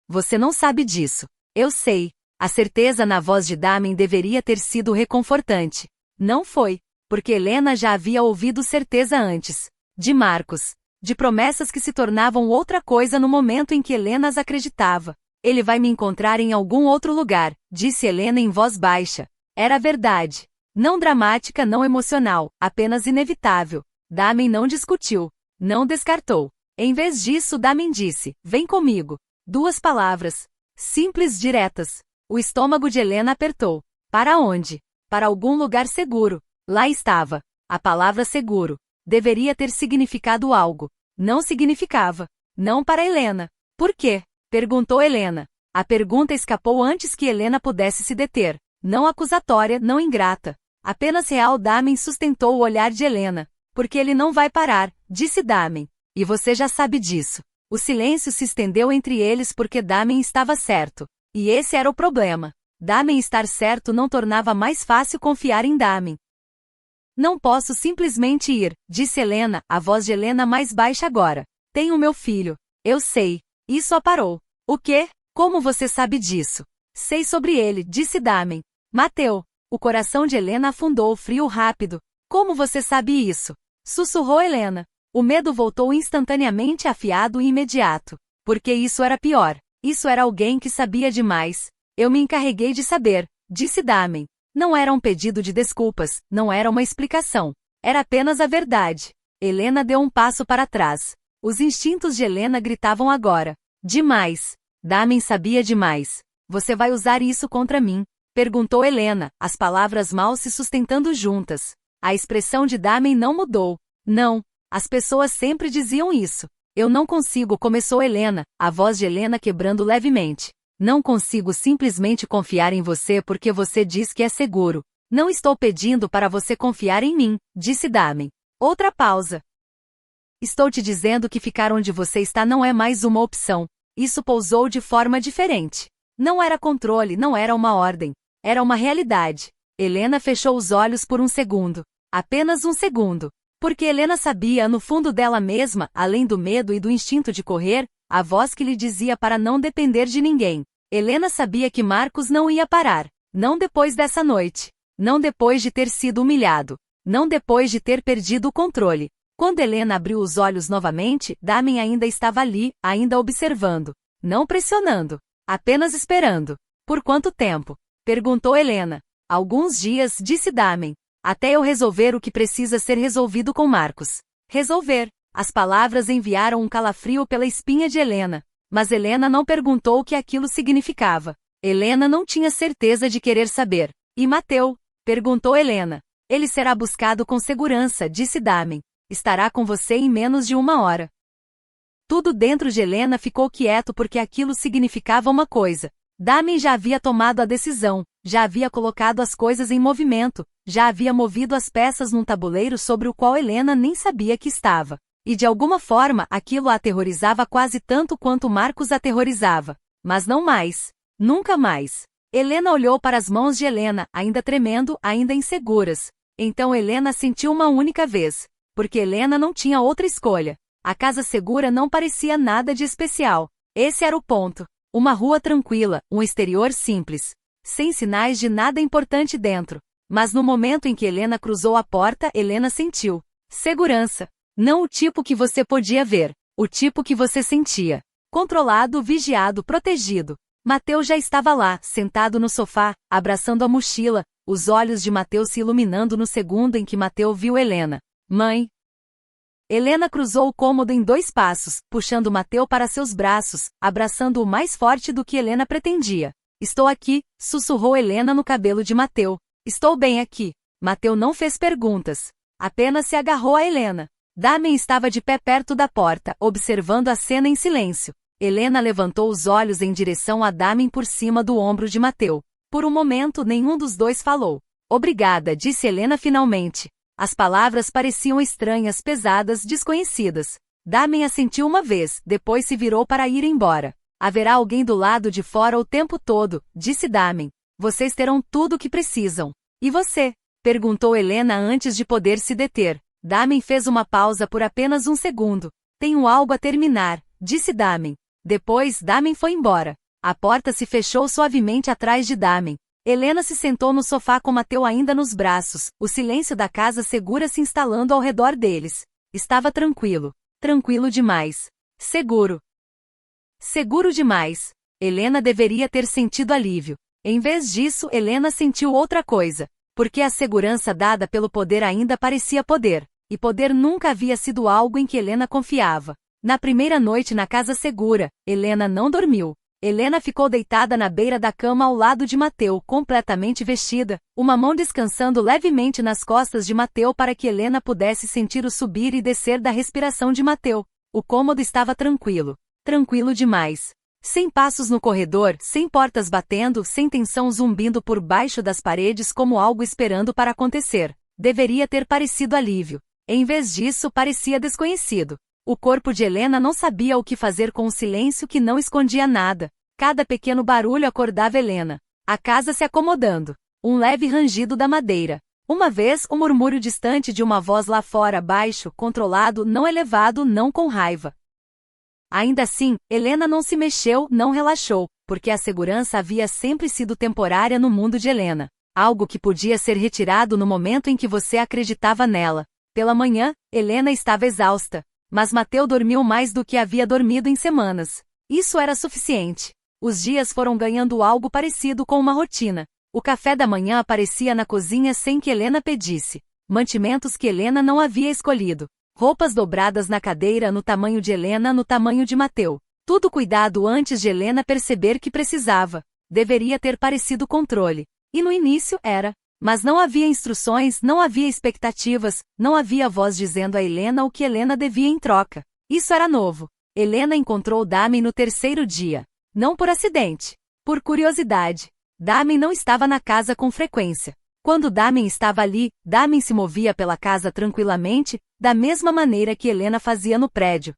A: Você não sabe disso. Eu sei. A certeza na voz de Damen deveria ter sido reconfortante. Não foi, porque Helena já havia ouvido certeza antes. De Marcos. De promessas que se tornavam outra coisa no momento em que Helena as acreditava. Ele vai me encontrar em algum outro lugar, disse Helena em voz baixa. Era verdade. Não dramática, não emocional, apenas inevitável. Damen não discutiu. Não descartou. Em vez disso, Damen disse, vem comigo. 2 palavras. Simples, diretas. O estômago de Helena apertou. Para onde? Para algum lugar seguro. Lá estava. A palavra seguro. Deveria ter significado algo. Não significava. Não para Helena. Por quê? Perguntou Helena. A pergunta escapou antes que Helena pudesse se deter. Não acusatória, não ingrata. Apenas real. Damen sustentou o olhar de Helena. Porque ele não vai parar, disse Damen. E você já sabe disso. O silêncio se estendeu entre eles porque Damen estava certo. E esse era o problema. Damen estar certo não tornava mais fácil confiar em Damen. Não posso simplesmente ir, disse Helena, a voz de Helena mais baixa agora. Tenho meu filho. Eu sei. Isso a parou. O quê? Como você sabe disso? Sei sobre ele, disse Damen. Mateu. O coração de Helena afundou frio rápido. Como você sabe isso? Sussurrou Helena. O medo voltou instantaneamente afiado e imediato. Porque isso era pior. Isso era alguém que sabia demais. Eu me encarreguei de saber, disse Damen. Não era um pedido de desculpas, não era uma explicação. Era apenas a verdade. Helena deu um passo para trás. Os instintos de Helena gritavam agora. Demais. Damen sabia demais. Você vai usar isso contra mim? Perguntou Helena, as palavras mal se sustentando juntas. A expressão de Damen não mudou. Não. As pessoas sempre diziam isso. Eu não consigo, começou Helena, a voz de Helena quebrando levemente. Não consigo simplesmente confiar em você porque você diz que é seguro. Não estou pedindo para você confiar em mim, disse Damen. Outra pausa. Estou te dizendo que ficar onde você está não é mais uma opção. Isso pousou de forma diferente. Não era controle, não era uma ordem. Era uma realidade. Helena fechou os olhos por um segundo. Apenas um segundo. Porque Helena sabia no fundo dela mesma, além do medo e do instinto de correr, a voz que lhe dizia para não depender de ninguém. Helena sabia que Marcos não ia parar. Não depois dessa noite. Não depois de ter sido humilhado. Não depois de ter perdido o controle. Quando Helena abriu os olhos novamente, Damen ainda estava ali, ainda observando. Não pressionando. Apenas esperando. Por quanto tempo? Perguntou Helena. Alguns dias, disse Damen. Até eu resolver o que precisa ser resolvido com Marcos. Resolver. As palavras enviaram um calafrio pela espinha de Helena. Mas Helena não perguntou o que aquilo significava. Helena não tinha certeza de querer saber. E Mateu? Perguntou Helena. Ele será buscado com segurança, disse Damen. Estará com você em menos de 1 hora. Tudo dentro de Helena ficou quieto porque aquilo significava uma coisa. Damen já havia tomado a decisão, já havia colocado as coisas em movimento, já havia movido as peças num tabuleiro sobre o qual Helena nem sabia que estava. E de alguma forma aquilo a aterrorizava quase tanto quanto Marcos aterrorizava. Mas não mais. Nunca mais. Helena olhou para as mãos de Helena, ainda tremendo, ainda inseguras. Então Helena sentiu uma única vez. Porque Helena não tinha outra escolha. A casa segura não parecia nada de especial. Esse era o ponto. Uma rua tranquila, um exterior simples. Sem sinais de nada importante dentro. Mas no momento em que Helena cruzou a porta, Helena sentiu segurança. Não o tipo que você podia ver. O tipo que você sentia. Controlado, vigiado, protegido. Mateu já estava lá, sentado no sofá, abraçando a mochila, os olhos de Mateu se iluminando no segundo em que Mateu viu Helena. Mãe. Helena cruzou o cômodo em 2 passos, puxando Mateu para seus braços, abraçando-o mais forte do que Helena pretendia. Estou aqui, sussurrou Helena no cabelo de Mateu. Estou bem aqui. Mateu não fez perguntas. Apenas se agarrou a Helena. Damen estava de pé perto da porta, observando a cena em silêncio. Helena levantou os olhos em direção a Damen por cima do ombro de Mateu. Por um momento nenhum dos dois falou. Obrigada, disse Helena finalmente. As palavras pareciam estranhas, pesadas, desconhecidas. Damen assentiu uma vez, depois se virou para ir embora. Haverá alguém do lado de fora o tempo todo, disse Damen. Vocês terão tudo o que precisam. E você? Perguntou Helena antes de poder se deter. Damen fez uma pausa por apenas um segundo. Tenho algo a terminar, disse Damen. Depois, Damen foi embora. A porta se fechou suavemente atrás de Damen. Helena se sentou no sofá com Mateu ainda nos braços, o silêncio da casa segura se instalando ao redor deles. Estava tranquilo. Tranquilo demais. Seguro. Seguro demais. Helena deveria ter sentido alívio. Em vez disso, Helena sentiu outra coisa. Porque a segurança dada pelo poder ainda parecia poder. E poder nunca havia sido algo em que Helena confiava. Na primeira noite na casa segura, Helena não dormiu. Helena ficou deitada na beira da cama ao lado de Mateu, completamente vestida, uma mão descansando levemente nas costas de Mateu para que Helena pudesse sentir o subir e descer da respiração de Mateu. O cômodo estava tranquilo. Tranquilo demais. Sem passos no corredor, sem portas batendo, sem tensão zumbindo por baixo das paredes como algo esperando para acontecer. Deveria ter parecido alívio. Em vez disso, parecia desconhecido. O corpo de Helena não sabia o que fazer com um silêncio que não escondia nada. Cada pequeno barulho acordava Helena. A casa se acomodando. Um leve rangido da madeira. Uma vez, um murmúrio distante de uma voz lá fora, baixo, controlado, não elevado, não com raiva. Ainda assim, Helena não se mexeu, não relaxou, porque a segurança havia sempre sido temporária no mundo de Helena. Algo que podia ser retirado no momento em que você acreditava nela. Pela manhã, Helena estava exausta. Mas Mateu dormiu mais do que havia dormido em semanas. Isso era suficiente. Os dias foram ganhando algo parecido com uma rotina. O café da manhã aparecia na cozinha sem que Helena pedisse. Mantimentos que Helena não havia escolhido. Roupas dobradas na cadeira no tamanho de Helena, no tamanho de Mateu. Tudo cuidado antes de Helena perceber que precisava. Deveria ter parecido controle. E no início era. Mas não havia instruções, não havia expectativas, não havia voz dizendo a Helena o que Helena devia em troca. Isso era novo. Helena encontrou Damen no terceiro dia. Não por acidente. Por curiosidade. Damen não estava na casa com frequência. Quando Damen estava ali, Damen se movia pela casa tranquilamente, da mesma maneira que Helena fazia no prédio.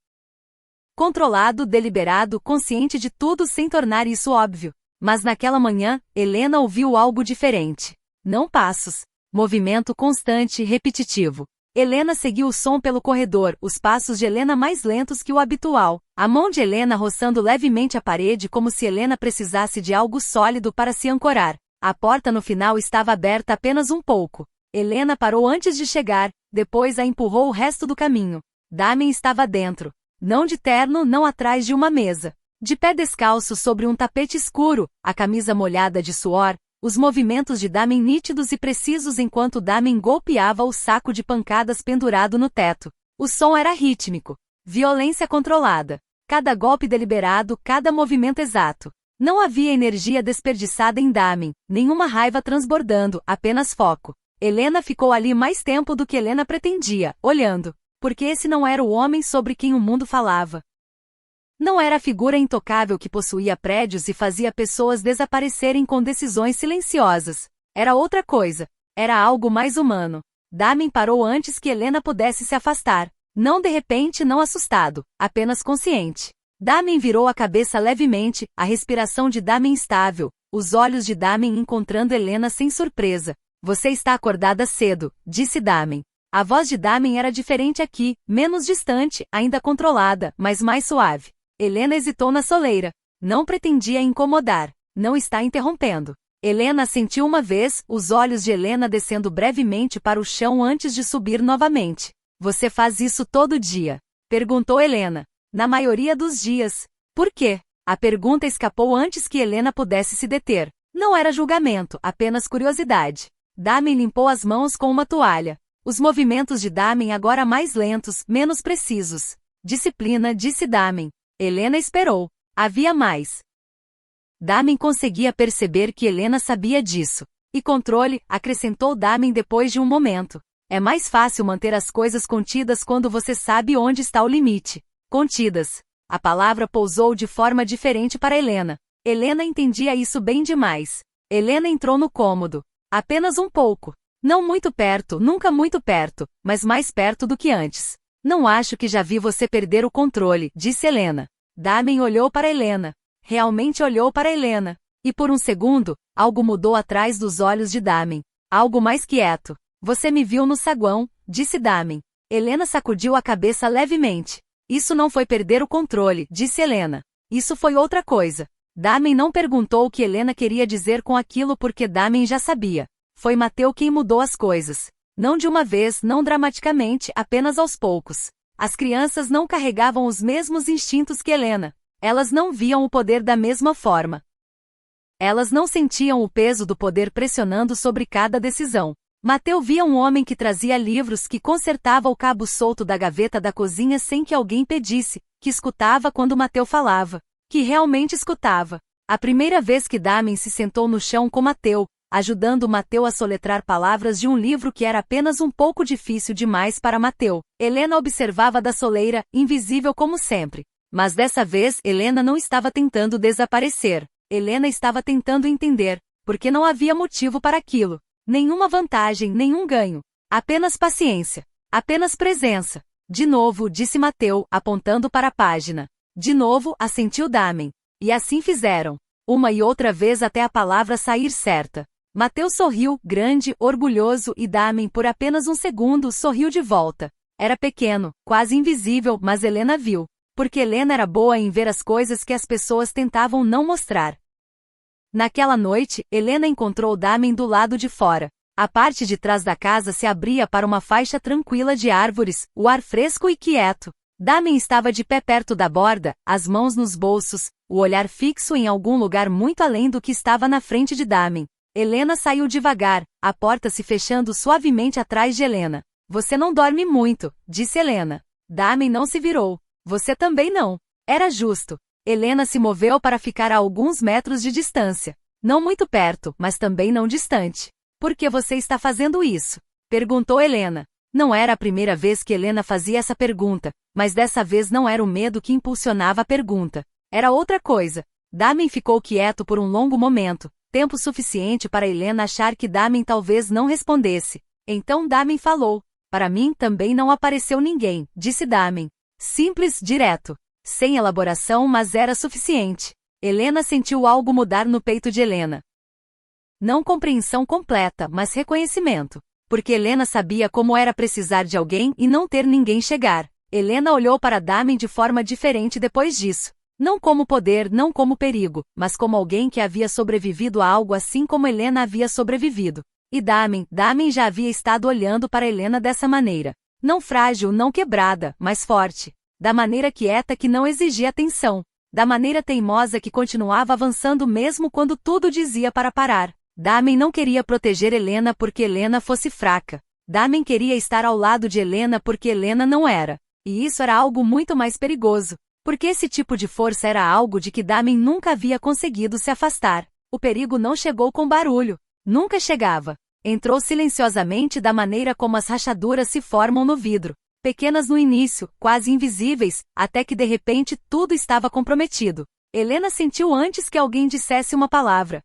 A: Controlado, deliberado, consciente de tudo sem tornar isso óbvio. Mas naquela manhã, Helena ouviu algo diferente. Não passos. Movimento constante e repetitivo. Helena seguiu o som pelo corredor, os passos de Helena mais lentos que o habitual. A mão de Helena roçando levemente a parede como se Helena precisasse de algo sólido para se ancorar. A porta no final estava aberta apenas um pouco. Helena parou antes de chegar, depois a empurrou o resto do caminho. Damen estava dentro. Não de terno, não atrás de uma mesa. De pé descalço sobre um tapete escuro, a camisa molhada de suor. Os movimentos de Damen nítidos e precisos enquanto Damen golpeava o saco de pancadas pendurado no teto. O som era rítmico. Violência controlada. Cada golpe deliberado, cada movimento exato. Não havia energia desperdiçada em Damen, nenhuma raiva transbordando, apenas foco. Helena ficou ali mais tempo do que Helena pretendia, olhando. Porque esse não era o homem sobre quem o mundo falava. Não era a figura intocável que possuía prédios e fazia pessoas desaparecerem com decisões silenciosas. Era outra coisa. Era algo mais humano. Damen parou antes que Helena pudesse se afastar. Não de repente, não assustado, apenas consciente. Damen virou a cabeça levemente, a respiração de Damen estável, os olhos de Damen encontrando Helena sem surpresa. Você está acordada cedo, disse Damen. A voz de Damen era diferente aqui, menos distante, ainda controlada, mas mais suave. Helena hesitou na soleira. Não pretendia incomodar. Não está interrompendo. Helena sentiu uma vez, os olhos de Helena descendo brevemente para o chão antes de subir novamente. Você faz isso todo dia? Perguntou Helena. Na maioria dos dias. Por quê? A pergunta escapou antes que Helena pudesse se deter. Não era julgamento, apenas curiosidade. Damen limpou as mãos com uma toalha. Os movimentos de Damen agora mais lentos, menos precisos. Disciplina, disse Damen. Helena esperou. Havia mais. Damen conseguia perceber que Helena sabia disso. E controle, acrescentou Damen depois de um momento. É mais fácil manter as coisas contidas quando você sabe onde está o limite. Contidas. A palavra pousou de forma diferente para Helena. Helena entendia isso bem demais. Helena entrou no cômodo. Apenas um pouco. Não muito perto, nunca muito perto, mas mais perto do que antes. Não acho que já vi você perder o controle, disse Helena. Damen olhou para Helena. Realmente olhou para Helena. E por um segundo, algo mudou atrás dos olhos de Damen. Algo mais quieto. Você me viu no saguão, disse Damen. Helena sacudiu a cabeça levemente. Isso não foi perder o controle, disse Helena. Isso foi outra coisa. Damen não perguntou o que Helena queria dizer com aquilo porque Damen já sabia. Foi Mateu quem mudou as coisas. Não de uma vez, não dramaticamente, apenas aos poucos. As crianças não carregavam os mesmos instintos que Helena. Elas não viam o poder da mesma forma. Elas não sentiam o peso do poder pressionando sobre cada decisão. Mateu via um homem que trazia livros, que consertava o cabo solto da gaveta da cozinha sem que alguém pedisse, que escutava quando Mateu falava, que realmente escutava. A primeira vez que Damen se sentou no chão com Mateu, ajudando Mateu a soletrar palavras de um livro que era apenas um pouco difícil demais para Mateu, Helena observava da soleira, invisível como sempre. Mas dessa vez Helena não estava tentando desaparecer. Helena estava tentando entender, porque não havia motivo para aquilo. Nenhuma vantagem, nenhum ganho. Apenas paciência. Apenas presença. De novo, disse Mateu, apontando para a página. De novo, assentiu Damen. E assim fizeram. Uma e outra vez até a palavra sair certa. Mateu sorriu, grande, orgulhoso, e Damen, por apenas um segundo, sorriu de volta. Era pequeno, quase invisível, mas Helena viu. Porque Helena era boa em ver as coisas que as pessoas tentavam não mostrar. Naquela noite, Helena encontrou Damen do lado de fora. A parte de trás da casa se abria para uma faixa tranquila de árvores, o ar fresco e quieto. Damen estava de pé perto da borda, as mãos nos bolsos, o olhar fixo em algum lugar muito além do que estava na frente de Damen. Helena saiu devagar, a porta se fechando suavemente atrás de Helena. Você não dorme muito, disse Helena. Damen não se virou. Você também não. Era justo. Helena se moveu para ficar a alguns metros de distância. Não muito perto, mas também não distante. Por que você está fazendo isso? Perguntou Helena. Não era a primeira vez que Helena fazia essa pergunta, mas dessa vez não era o medo que impulsionava a pergunta. Era outra coisa. Damen ficou quieto por um longo momento, tempo suficiente para Helena achar que Damen talvez não respondesse. Então Damen falou. Para mim também não apareceu ninguém, disse Damen. Simples, direto. Sem elaboração, mas era suficiente. Helena sentiu algo mudar no peito de Helena. Não compreensão completa, mas reconhecimento. Porque Helena sabia como era precisar de alguém e não ter ninguém chegar. Helena olhou para Damen de forma diferente depois disso. Não como poder, não como perigo, mas como alguém que havia sobrevivido a algo assim como Helena havia sobrevivido. E Damen já havia estado olhando para Helena dessa maneira. Não frágil, não quebrada, mas forte. Da maneira quieta que não exigia atenção. Da maneira teimosa que continuava avançando mesmo quando tudo dizia para parar. Damen não queria proteger Helena porque Helena fosse fraca. Damen queria estar ao lado de Helena porque Helena não era. E isso era algo muito mais perigoso. Porque esse tipo de força era algo de que Damen nunca havia conseguido se afastar. O perigo não chegou com barulho. Nunca chegava. Entrou silenciosamente da maneira como as rachaduras se formam no vidro. Pequenas no início, quase invisíveis, até que de repente tudo estava comprometido. Helena sentiu antes que alguém dissesse uma palavra.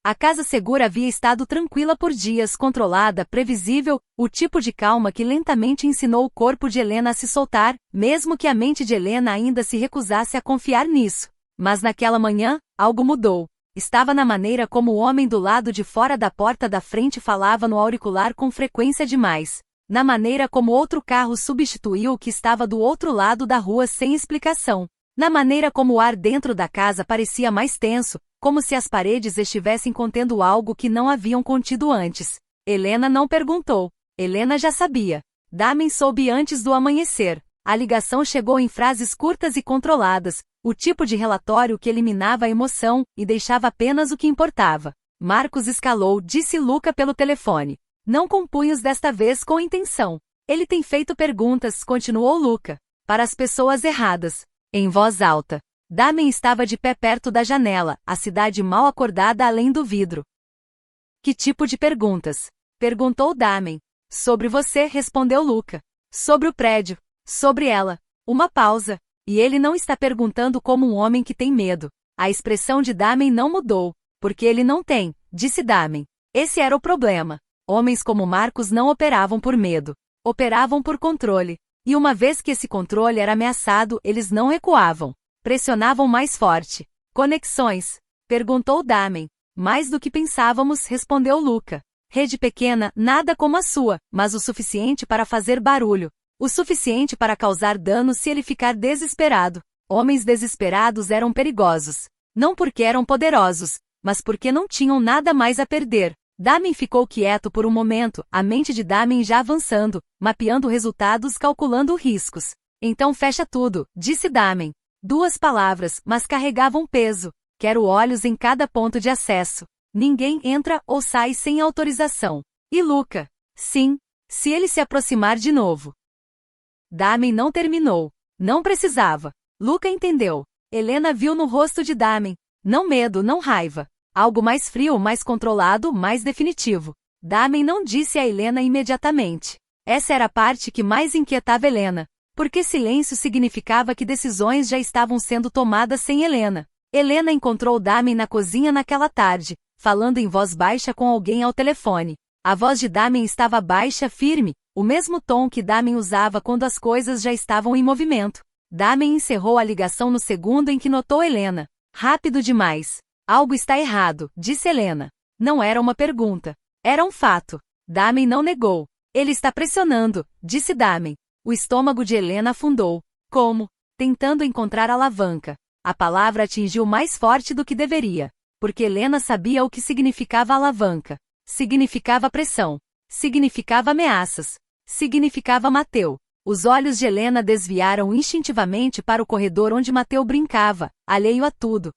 A: A casa segura havia estado tranquila por dias, controlada, previsível, o tipo de calma que lentamente ensinou o corpo de Helena a se soltar, mesmo que a mente de Helena ainda se recusasse a confiar nisso. Mas naquela manhã, algo mudou. Estava na maneira como o homem do lado de fora da porta da frente falava no auricular com frequência demais. Na maneira como outro carro substituiu o que estava do outro lado da rua sem explicação. Na maneira como o ar dentro da casa parecia mais tenso, como se as paredes estivessem contendo algo que não haviam contido antes. Helena não perguntou. Helena já sabia. Damen soube antes do amanhecer. A ligação chegou em frases curtas e controladas, o tipo de relatório que eliminava a emoção e deixava apenas o que importava. Marcos escalou, disse Luca pelo telefone. Não com punhos desta vez com intenção. Ele tem feito perguntas, continuou Luca. Para as pessoas erradas. Em voz alta. Damen estava de pé perto da janela, a cidade mal acordada além do vidro. Que tipo de perguntas? Perguntou Damen. Sobre você, respondeu Luca. Sobre o prédio. Sobre ela. Uma pausa. E ele não está perguntando como um homem que tem medo. A expressão de Damen não mudou. Porque ele não tem, disse Damen. Esse era o problema. Homens como Marcos não operavam por medo. Operavam por controle. E uma vez que esse controle era ameaçado, eles não recuavam. Pressionavam mais forte. Conexões? Perguntou Damen. Mais do que pensávamos, respondeu Luca. Rede pequena, nada como a sua, mas o suficiente para fazer barulho. O suficiente para causar dano se ele ficar desesperado. Homens desesperados eram perigosos. Não porque eram poderosos, mas porque não tinham nada mais a perder. Damen ficou quieto por um momento, a mente de Damen já avançando, mapeando resultados, calculando riscos. Então fecha tudo, disse Damen. 2 palavras, mas carregavam peso. Quero olhos em cada ponto de acesso. Ninguém entra ou sai sem autorização. E Luca? Sim, se ele se aproximar de novo. Damen não terminou. Não precisava. Luca entendeu. Helena viu no rosto de Damen. Não medo, não raiva. Algo mais frio, mais controlado, mais definitivo. Damen não disse a Helena imediatamente. Essa era a parte que mais inquietava Helena. Porque silêncio significava que decisões já estavam sendo tomadas sem Helena. Helena encontrou Damen na cozinha naquela tarde, falando em voz baixa com alguém ao telefone. A voz de Damen estava baixa, firme, o mesmo tom que Damen usava quando as coisas já estavam em movimento. Damen encerrou a ligação no segundo em que notou Helena. Rápido demais. Algo está errado, disse Helena. Não era uma pergunta. Era um fato. Damen não negou. Ele está pressionando, disse Damen. O estômago de Helena afundou. Como? Tentando encontrar a alavanca. A palavra atingiu mais forte do que deveria. Porque Helena sabia o que significava alavanca. Significava pressão. Significava ameaças. Significava Mateu. Os olhos de Helena desviaram instintivamente para o corredor onde Mateu brincava, alheio a tudo.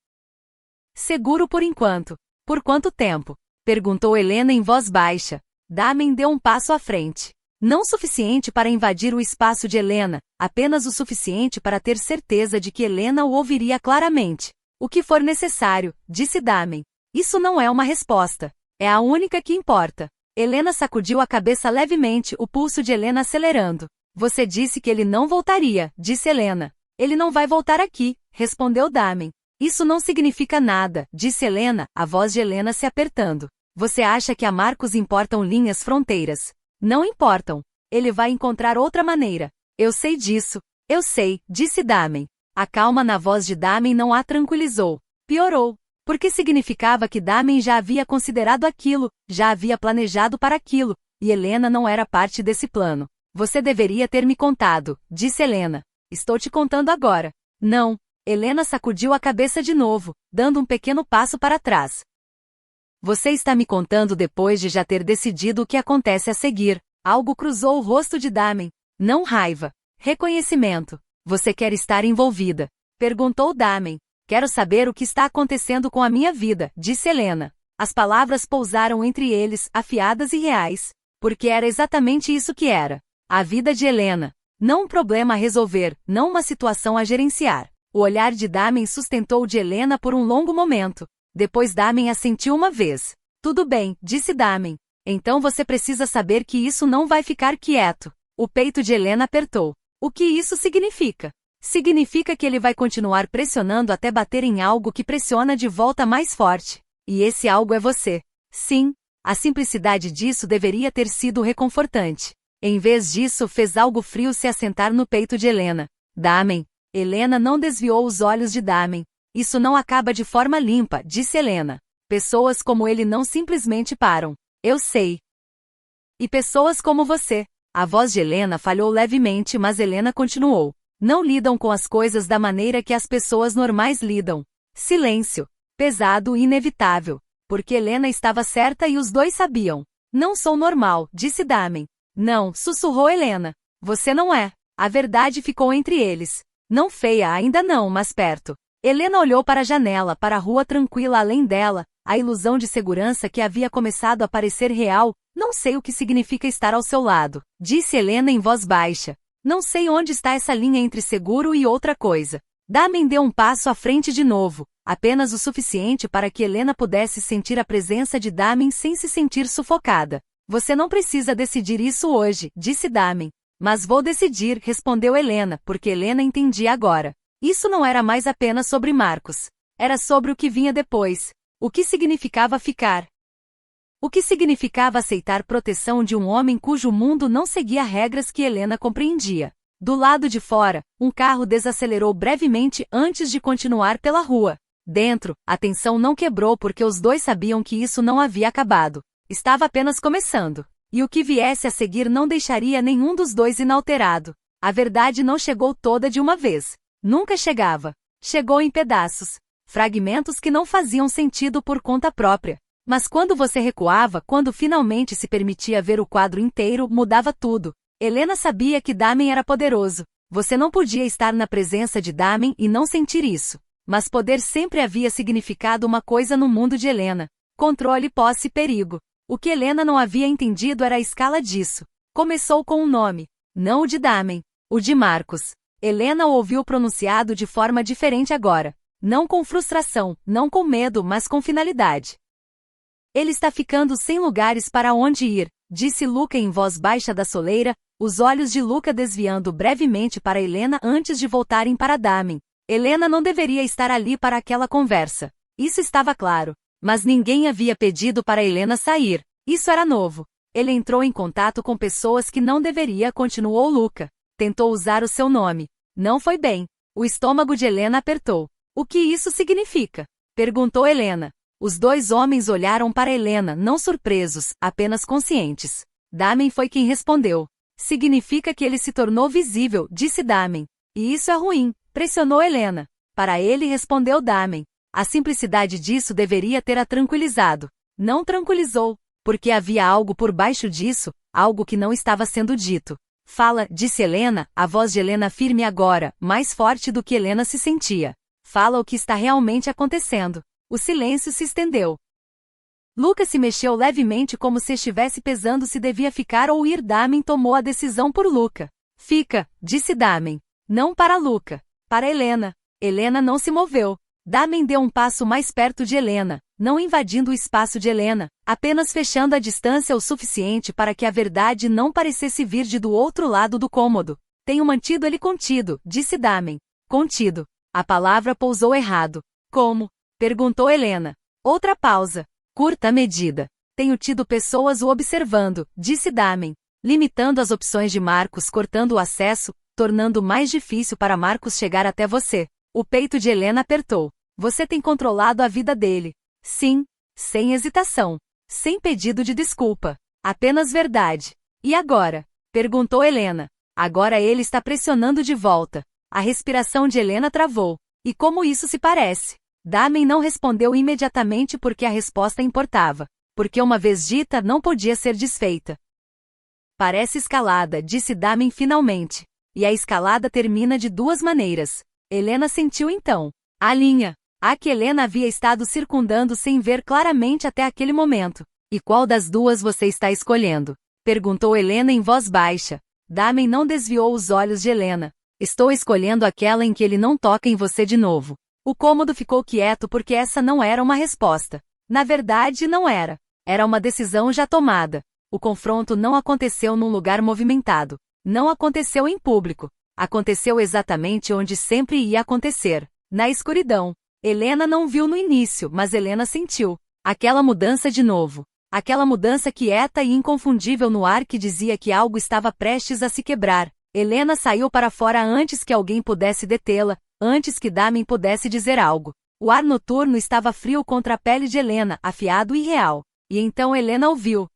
A: Seguro por enquanto. Por quanto tempo? Perguntou Helena em voz baixa. Damen deu um passo à frente. Não suficiente para invadir o espaço de Helena, apenas o suficiente para ter certeza de que Helena o ouviria claramente. O que for necessário, disse Damen. Isso não é uma resposta. É a única que importa. Helena sacudiu a cabeça levemente, o pulso de Helena acelerando. Você disse que ele não voltaria, disse Helena. Ele não vai voltar aqui, respondeu Damen. Isso não significa nada, disse Helena, a voz de Helena se apertando. Você acha que a Marcos importam linhas fronteiras? Não importam. Ele vai encontrar outra maneira. Eu sei disso. Eu sei, disse Damen. A calma na voz de Damen não a tranquilizou. Piorou. Porque significava que Damen já havia considerado aquilo, já havia planejado para aquilo, e Helena não era parte desse plano. Você deveria ter me contado, disse Helena. Estou te contando agora. Não. Helena sacudiu a cabeça de novo, dando um pequeno passo para trás. Você está me contando depois de já ter decidido o que acontece a seguir. Algo cruzou o rosto de Damen. Não raiva. Reconhecimento. Você quer estar envolvida? Perguntou Damen. Quero saber o que está acontecendo com a minha vida, disse Helena. As palavras pousaram entre eles, afiadas e reais. Porque era exatamente isso que era. A vida de Helena. Não um problema a resolver, não uma situação a gerenciar. O olhar de Damen sustentou o de Helena por um longo momento. Depois Damen assentiu uma vez. Tudo bem, disse Damen. Então você precisa saber que isso não vai ficar quieto. O peito de Helena apertou. O que isso significa? Significa que ele vai continuar pressionando até bater em algo que pressiona de volta mais forte. E esse algo é você. Sim, a simplicidade disso deveria ter sido reconfortante. Em vez disso, fez algo frio se assentar no peito de Helena. Damen. Helena não desviou os olhos de Damen. Isso não acaba de forma limpa, disse Helena. Pessoas como ele não simplesmente param. Eu sei. E pessoas como você. A voz de Helena falhou levemente, mas Helena continuou. Não lidam com as coisas da maneira que as pessoas normais lidam. Silêncio. Pesado e inevitável. Porque Helena estava certa e os dois sabiam. Não sou normal, disse Damen. Não, sussurrou Helena. Você não é. A verdade ficou entre eles. Não feia ainda não, mas perto. Helena olhou para a janela, para a rua tranquila além dela, a ilusão de segurança que havia começado a parecer real. Não sei o que significa estar ao seu lado, disse Helena em voz baixa. Não sei onde está essa linha entre seguro e outra coisa. Damen deu um passo à frente de novo, apenas o suficiente para que Helena pudesse sentir a presença de Damen sem se sentir sufocada. Você não precisa decidir isso hoje, disse Damen. Mas vou decidir, respondeu Helena, porque Helena entendia agora. Isso não era mais apenas sobre Marcos. Era sobre o que vinha depois. O que significava ficar. O que significava aceitar proteção de um homem cujo mundo não seguia regras que Helena compreendia. Do lado de fora, um carro desacelerou brevemente antes de continuar pela rua. Dentro, a tensão não quebrou porque os dois sabiam que isso não havia acabado. Estava apenas começando. E o que viesse a seguir não deixaria nenhum dos dois inalterado. A verdade não chegou toda de uma vez. Nunca chegava. Chegou em pedaços. Fragmentos que não faziam sentido por conta própria. Mas quando você recuava, quando finalmente se permitia ver o quadro inteiro, mudava tudo. Helena sabia que Damen era poderoso. Você não podia estar na presença de Damen e não sentir isso. Mas poder sempre havia significado uma coisa no mundo de Helena. Controle, posse e perigo. O que Helena não havia entendido era a escala disso. Começou com um nome. Não o de Damen. O de Marcos. Helena o ouviu pronunciado de forma diferente agora. Não com frustração, não com medo, mas com finalidade. Ele está ficando sem lugares para onde ir, disse Luca em voz baixa da soleira, os olhos de Luca desviando brevemente para Helena antes de voltarem para Damen. Helena não deveria estar ali para aquela conversa. Isso estava claro. Mas ninguém havia pedido para Helena sair. Isso era novo. Ele entrou em contato com pessoas que não deveria, continuou Luca. Tentou usar o seu nome. Não foi bem. O estômago de Helena apertou. O que isso significa? Perguntou Helena. Os dois homens olharam para Helena, não surpresos, apenas conscientes. Damen foi quem respondeu. Significa que ele se tornou visível, disse Damen. E isso é ruim, pressionou Helena. Para ele, respondeu Damen. A simplicidade disso deveria ter a tranquilizado. Não tranquilizou, porque havia algo por baixo disso, algo que não estava sendo dito. Fala, disse Helena, a voz de Helena firme agora, mais forte do que Helena se sentia. Fala o que está realmente acontecendo. O silêncio se estendeu. Luca se mexeu levemente como se estivesse pesando se devia ficar ou ir. Damen tomou a decisão por Luca. Fica, disse Damen. Não para Luca. Para Helena. Helena não se moveu. Damen deu um passo mais perto de Helena, não invadindo o espaço de Helena, apenas fechando a distância o suficiente para que a verdade não parecesse vir de do outro lado do cômodo. Tenho mantido ele contido, disse Damen. Contido. A palavra pousou errado. Como? Perguntou Helena. Outra pausa. Curta medida. Tenho tido pessoas o observando, disse Damen. Limitando as opções de Marcos, cortando o acesso, tornando mais difícil para Marcos chegar até você. O peito de Helena apertou. Você tem controlado a vida dele. Sim. Sem hesitação. Sem pedido de desculpa. Apenas verdade. E agora? Perguntou Helena. Agora ele está pressionando de volta. A respiração de Helena travou. E como isso se parece? Damen não respondeu imediatamente porque a resposta importava. Porque uma vez dita não podia ser desfeita. Parece escalada, disse Damen finalmente. E a escalada termina de duas maneiras. Helena sentiu então. A linha. A que Helena havia estado circundando sem ver claramente até aquele momento. E qual das duas você está escolhendo? Perguntou Helena em voz baixa. Damen não desviou os olhos de Helena. Estou escolhendo aquela em que ele não toca em você de novo. O cômodo ficou quieto porque essa não era uma resposta. Na verdade, não era. Era uma decisão já tomada. O confronto não aconteceu num lugar movimentado. Não aconteceu em público. Aconteceu exatamente onde sempre ia acontecer. Na escuridão. Helena não viu no início, mas Helena sentiu. Aquela mudança de novo. Aquela mudança quieta e inconfundível no ar que dizia que algo estava prestes a se quebrar. Helena saiu para fora antes que alguém pudesse detê-la, antes que Damen pudesse dizer algo. O ar noturno estava frio contra a pele de Helena, afiado e real. E então Helena ouviu.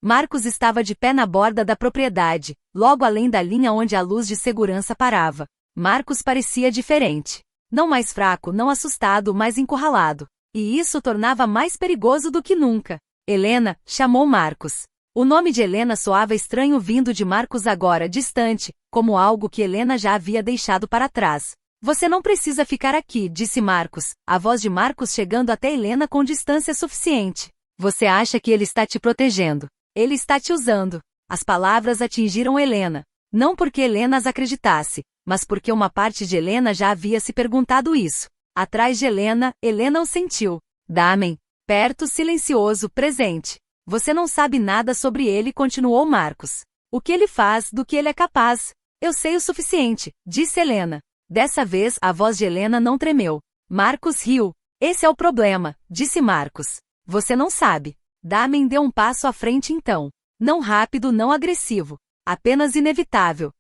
A: Marcos estava de pé na borda da propriedade, logo além da linha onde a luz de segurança parava. Marcos parecia diferente. Não mais fraco, não assustado, mas encurralado. E isso o tornava mais perigoso do que nunca. Helena, chamou Marcos. O nome de Helena soava estranho vindo de Marcos agora distante, como algo que Helena já havia deixado para trás. Você não precisa ficar aqui, disse Marcos, a voz de Marcos chegando até Helena com distância suficiente. Você acha que ele está te protegendo. Ele está te usando. As palavras atingiram Helena. Não porque Helena as acreditasse, mas porque uma parte de Helena já havia se perguntado isso. Atrás de Helena, Helena o sentiu. Damen. Perto, silencioso, presente. Você não sabe nada sobre ele, continuou Marcos. O que ele faz, do que ele é capaz. Eu sei o suficiente, disse Helena. Dessa vez, a voz de Helena não tremeu. Marcos riu. Esse é o problema, disse Marcos. Você não sabe. Damen deu um passo à frente então. Não rápido, não agressivo. Apenas inevitável.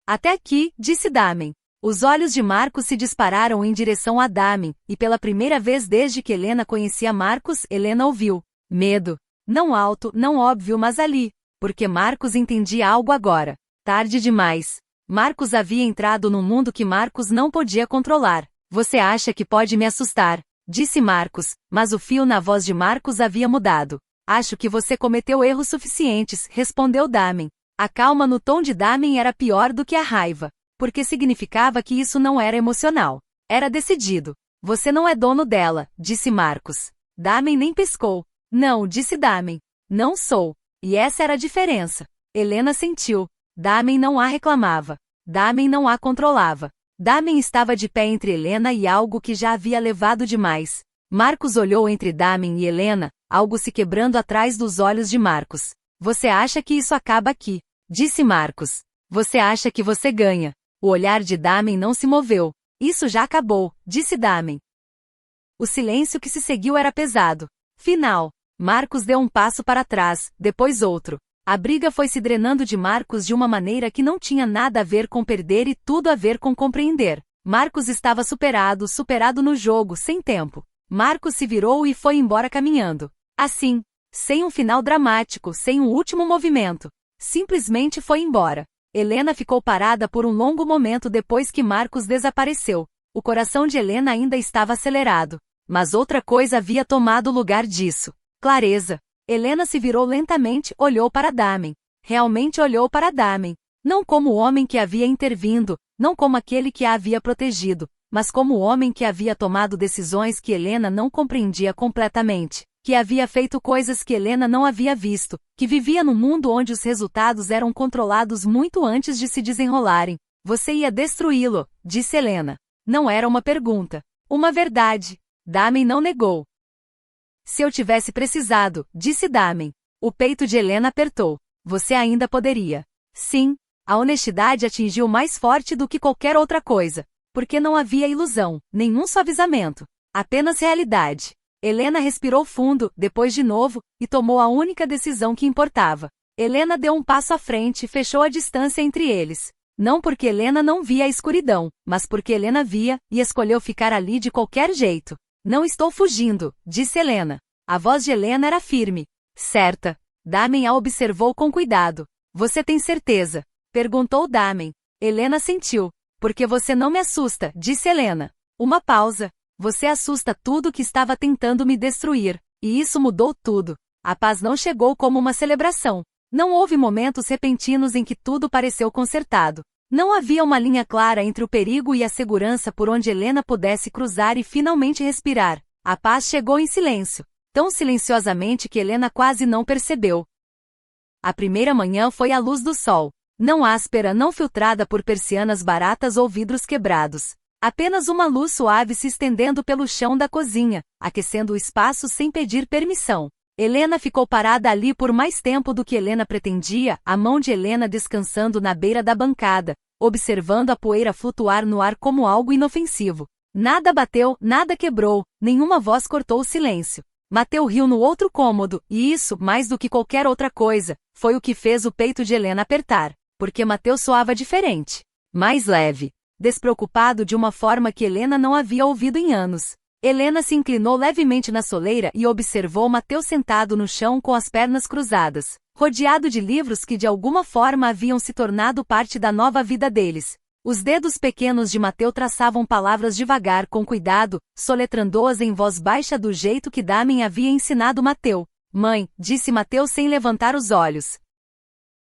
A: Até aqui, disse Damen. Os olhos de Marcos se dispararam em direção a Damen, e pela primeira vez desde que Helena conhecia Marcos, Helena ouviu. Medo. Não alto, não óbvio, mas ali. Porque Marcos entendia algo agora. Tarde demais. Marcos havia entrado num mundo que Marcos não podia controlar. Você acha que pode me assustar? Disse Marcos, mas o fio na voz de Marcos havia mudado. Acho que você cometeu erros suficientes, respondeu Damen. A calma no tom de Damen era pior do que a raiva, porque significava que isso não era emocional. Era decidido. Você não é dono dela, disse Marcos. Damen nem pescou. Não, disse Damen. Não sou. E essa era a diferença. Helena sentiu. Damen não a reclamava. Damen não a controlava. Damen estava de pé entre Helena e algo que já havia levado demais. Marcos olhou entre Damen e Helena, algo se quebrando atrás dos olhos de Marcos. Você acha que isso acaba aqui? Disse Marcos. Você acha que você ganha? O olhar de Damen não se moveu. Isso já acabou, disse Damen. O silêncio que se seguiu era pesado. Final. Marcos deu um passo para trás, depois outro. A briga foi se drenando de Marcos de uma maneira que não tinha nada a ver com perder e tudo a ver com compreender. Marcos estava superado no jogo, sem tempo. Marcos se virou e foi embora caminhando. Assim, sem um final dramático, sem um último movimento. Simplesmente foi embora. Helena ficou parada por um longo momento depois que Marcos desapareceu. O coração de Helena ainda estava acelerado. Mas outra coisa havia tomado lugar disso. Clareza. Helena se virou lentamente, olhou para Damen. Realmente olhou para Damen. Não como o homem que havia intervindo, não como aquele que a havia protegido, mas como o homem que havia tomado decisões que Helena não compreendia completamente, que havia feito coisas que Helena não havia visto, que vivia num mundo onde os resultados eram controlados muito antes de se desenrolarem. Você ia destruí-lo, disse Helena. Não era uma pergunta. Uma verdade. Damen não negou. Se eu tivesse precisado, disse Damen. O peito de Helena apertou. Você ainda poderia. Sim, a honestidade atingiu mais forte do que qualquer outra coisa. Porque não havia ilusão, nenhum suavizamento. Apenas realidade. Helena respirou fundo, depois de novo, e tomou a única decisão que importava. Helena deu um passo à frente e fechou a distância entre eles. Não porque Helena não via a escuridão, mas porque Helena via, e escolheu ficar ali de qualquer jeito. Não estou fugindo, disse Helena. A voz de Helena era firme. Certa. Damen a observou com cuidado. Você tem certeza? Perguntou Damen. Helena sentiu. Porque você não me assusta, disse Helena. Uma pausa. Você assusta tudo que estava tentando me destruir. E isso mudou tudo. A paz não chegou como uma celebração. Não houve momentos repentinos em que tudo pareceu consertado. Não havia uma linha clara entre o perigo e a segurança por onde Helena pudesse cruzar e finalmente respirar. A paz chegou em silêncio. Tão silenciosamente que Helena quase não percebeu. A primeira manhã foi a luz do sol. Não áspera, não filtrada por persianas baratas ou vidros quebrados. Apenas uma luz suave se estendendo pelo chão da cozinha, aquecendo o espaço sem pedir permissão. Helena ficou parada ali por mais tempo do que Helena pretendia, a mão de Helena descansando na beira da bancada, observando a poeira flutuar no ar como algo inofensivo. Nada bateu, nada quebrou, nenhuma voz cortou o silêncio. Mateu riu no outro cômodo, e isso, mais do que qualquer outra coisa, foi o que fez o peito de Helena apertar, porque Mateu soava diferente. Mais leve. Despreocupado de uma forma que Helena não havia ouvido em anos. Helena se inclinou levemente na soleira e observou Mateu sentado no chão com as pernas cruzadas, rodeado de livros que de alguma forma haviam se tornado parte da nova vida deles. Os dedos pequenos de Mateu traçavam palavras devagar com cuidado, soletrando-as em voz baixa do jeito que Damen havia ensinado Mateu. Mãe, disse Mateu sem levantar os olhos.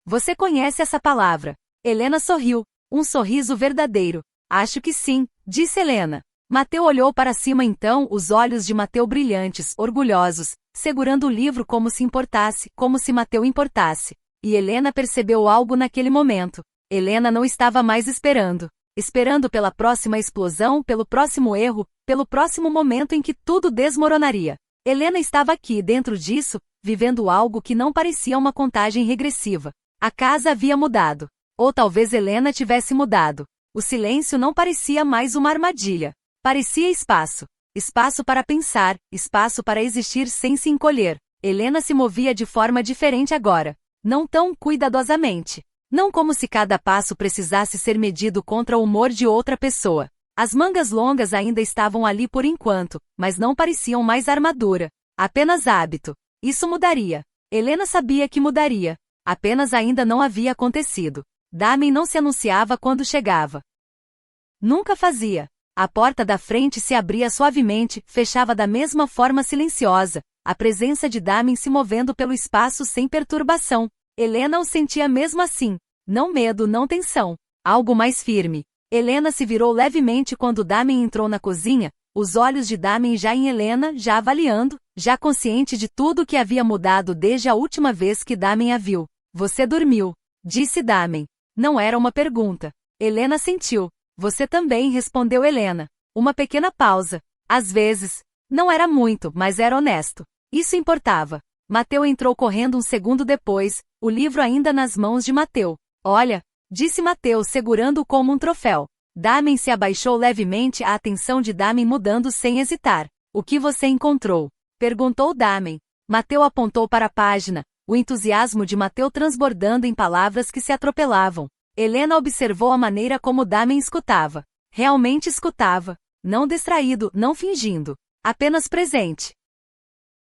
A: Você conhece essa palavra? Helena sorriu. Um sorriso verdadeiro. Acho que sim, disse Helena. Mateu olhou para cima então, os olhos de Mateu brilhantes, orgulhosos, segurando o livro como se importasse, como se Mateu importasse. E Helena percebeu algo naquele momento. Helena não estava mais esperando pela próxima explosão, pelo próximo erro, pelo próximo momento em que tudo desmoronaria. Helena estava aqui dentro disso, vivendo algo que não parecia uma contagem regressiva. A casa havia mudado. Ou talvez Helena tivesse mudado. O silêncio não parecia mais uma armadilha. Parecia espaço. Espaço para pensar, espaço para existir sem se encolher. Helena se movia de forma diferente agora. Não tão cuidadosamente. Não como se cada passo precisasse ser medido contra o humor de outra pessoa. As mangas longas ainda estavam ali por enquanto, mas não pareciam mais armadura. Apenas hábito. Isso mudaria. Helena sabia que mudaria. Apenas ainda não havia acontecido. Damen não se anunciava quando chegava. Nunca fazia. A porta da frente se abria suavemente, fechava da mesma forma silenciosa, a presença de Damen se movendo pelo espaço sem perturbação. Helena o sentia mesmo assim. Não medo, não tensão. Algo mais firme. Helena se virou levemente quando Damen entrou na cozinha, os olhos de Damen já em Helena, já avaliando, já consciente de tudo que havia mudado desde a última vez que Damen a viu. Você dormiu, disse Damen. Não era uma pergunta. Helena sentiu. Você também, respondeu Helena. Uma pequena pausa. Às vezes. Não era muito, mas era honesto. Isso importava. Mateu entrou correndo um segundo depois, o livro ainda nas mãos de Mateu. Olha, disse Mateu segurando-o como um troféu. Damen se abaixou levemente, a atenção de Damen mudando sem hesitar. O que você encontrou? Perguntou Damen. Mateu apontou para a página, o entusiasmo de Mateu transbordando em palavras que se atropelavam. Helena observou a maneira como Damen escutava. Realmente escutava. Não distraído, não fingindo. Apenas presente.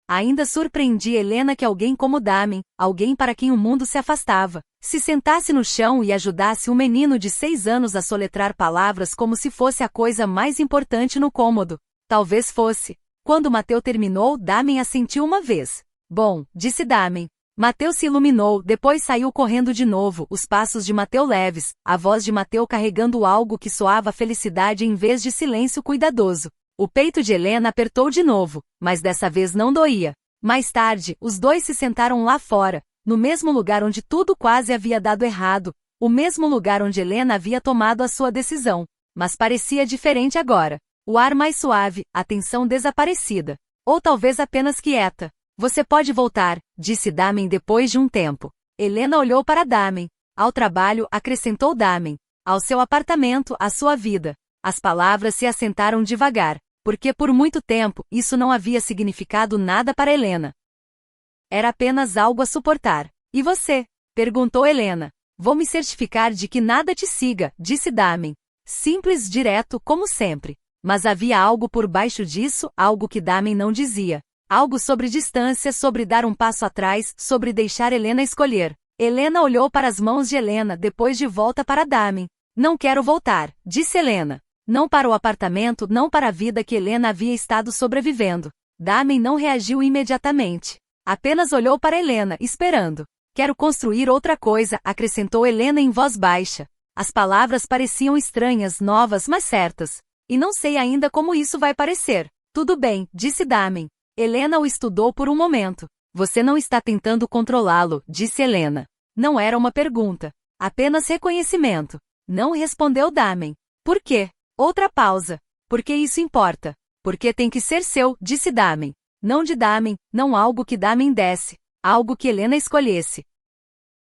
A: Ainda surpreendia Helena que alguém como Damen, alguém para quem o mundo se afastava, se sentasse no chão e ajudasse um menino de 6 anos a soletrar palavras como se fosse a coisa mais importante no cômodo. Talvez fosse. Quando Mateu terminou, Damen assentiu uma vez. Bom, disse Damen. Mateu se iluminou, depois saiu correndo de novo, os passos de Mateu leves, a voz de Mateu carregando algo que soava felicidade em vez de silêncio cuidadoso. O peito de Helena apertou de novo, mas dessa vez não doía. Mais tarde, os dois se sentaram lá fora, no mesmo lugar onde tudo quase havia dado errado, o mesmo lugar onde Helena havia tomado a sua decisão. Mas parecia diferente agora. O ar mais suave, a tensão desaparecida. Ou talvez apenas quieta. Você pode voltar, disse Damen depois de um tempo. Helena olhou para Damen. Ao trabalho, acrescentou Damen. Ao seu apartamento, à sua vida. As palavras se assentaram devagar, porque por muito tempo, isso não havia significado nada para Helena. Era apenas algo a suportar. E você? Perguntou Helena. Vou me certificar de que nada te siga, disse Damen. Simples, direto, como sempre. Mas havia algo por baixo disso, algo que Damen não dizia. Algo sobre distância, sobre dar um passo atrás, sobre deixar Helena escolher. Helena olhou para as mãos de Helena depois de volta para Damen. Não quero voltar, disse Helena. Não para o apartamento, não para a vida que Helena havia estado sobrevivendo. Damen não reagiu imediatamente. Apenas olhou para Helena, esperando. Quero construir outra coisa, acrescentou Helena em voz baixa. As palavras pareciam estranhas, novas, mas certas. E não sei ainda como isso vai parecer. Tudo bem, disse Damen. Helena o estudou por um momento. Você não está tentando controlá-lo, disse Helena. Não era uma pergunta. Apenas reconhecimento. Não respondeu Damen. Por quê? Outra pausa. Porque isso importa. Porque tem que ser seu, disse Damen. Não de Damen, não algo que Damen desse. Algo que Helena escolhesse.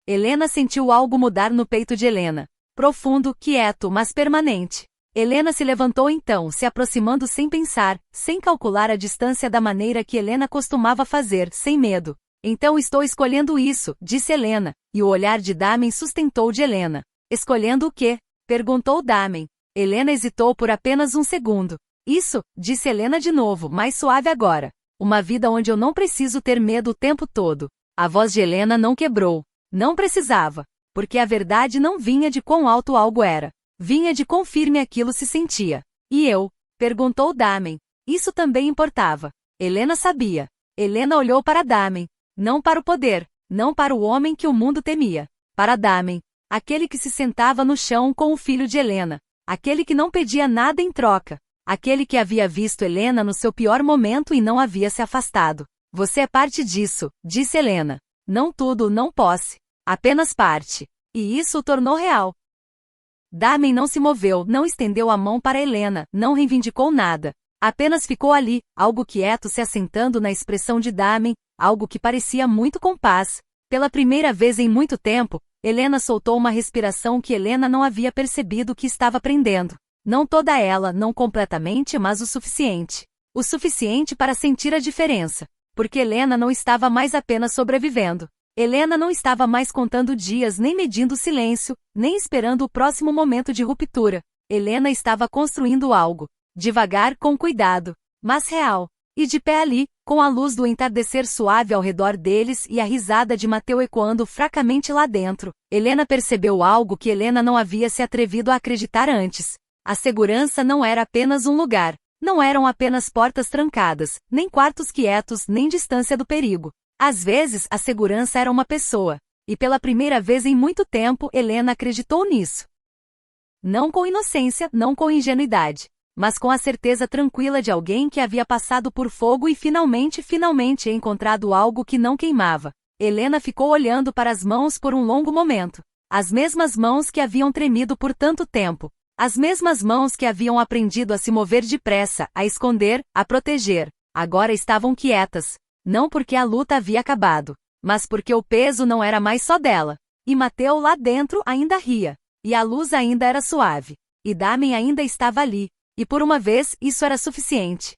A: Helena sentiu algo mudar no peito de Helena. Profundo, quieto, mas permanente. Helena se levantou então, se aproximando sem pensar, sem calcular a distância da maneira que Helena costumava fazer, sem medo. Então estou escolhendo isso, disse Helena, e o olhar de Damen sustentou de Helena. Escolhendo o quê? Perguntou Damen. Helena hesitou por apenas um segundo. Isso, disse Helena de novo, mais suave agora. Uma vida onde eu não preciso ter medo o tempo todo. A voz de Helena não quebrou. Não precisava. Porque a verdade não vinha de quão alto algo era. Vinha de quão firme aquilo se sentia. E eu? Perguntou Damen. Isso também importava. Helena sabia. Helena olhou para Damen. Não para o poder. Não para o homem que o mundo temia. Para Damen. Aquele que se sentava no chão com o filho de Helena. Aquele que não pedia nada em troca. Aquele que havia visto Helena no seu pior momento e não havia se afastado. Você é parte disso, disse Helena. Não tudo, não posse. Apenas parte. E isso o tornou real. Damen não se moveu, não estendeu a mão para Helena, não reivindicou nada. Apenas ficou ali, algo quieto se assentando na expressão de Damen, algo que parecia muito com paz. Pela primeira vez em muito tempo, Helena soltou uma respiração que Helena não havia percebido que estava prendendo. Não toda ela, não completamente, mas o suficiente. O suficiente para sentir a diferença. Porque Helena não estava mais apenas sobrevivendo. Helena não estava mais contando dias nem medindo o silêncio, nem esperando o próximo momento de ruptura. Helena estava construindo algo. Devagar, com cuidado, mas real. E de pé ali, com a luz do entardecer suave ao redor deles e a risada de Mateu ecoando fracamente lá dentro, Helena percebeu algo que Helena não havia se atrevido a acreditar antes. A segurança não era apenas um lugar. Não eram apenas portas trancadas, nem quartos quietos, nem distância do perigo. Às vezes, a segurança era uma pessoa. E pela primeira vez em muito tempo, Helena acreditou nisso. Não com inocência, não com ingenuidade, mas com a certeza tranquila de alguém que havia passado por fogo e finalmente encontrado algo que não queimava. Helena ficou olhando para as mãos por um longo momento. As mesmas mãos que haviam tremido por tanto tempo. As mesmas mãos que haviam aprendido a se mover depressa, a esconder, a proteger. Agora estavam quietas. Não porque a luta havia acabado, mas porque o peso não era mais só dela. E Mateu lá dentro ainda ria. E a luz ainda era suave. E Damen ainda estava ali. E por uma vez, isso era suficiente.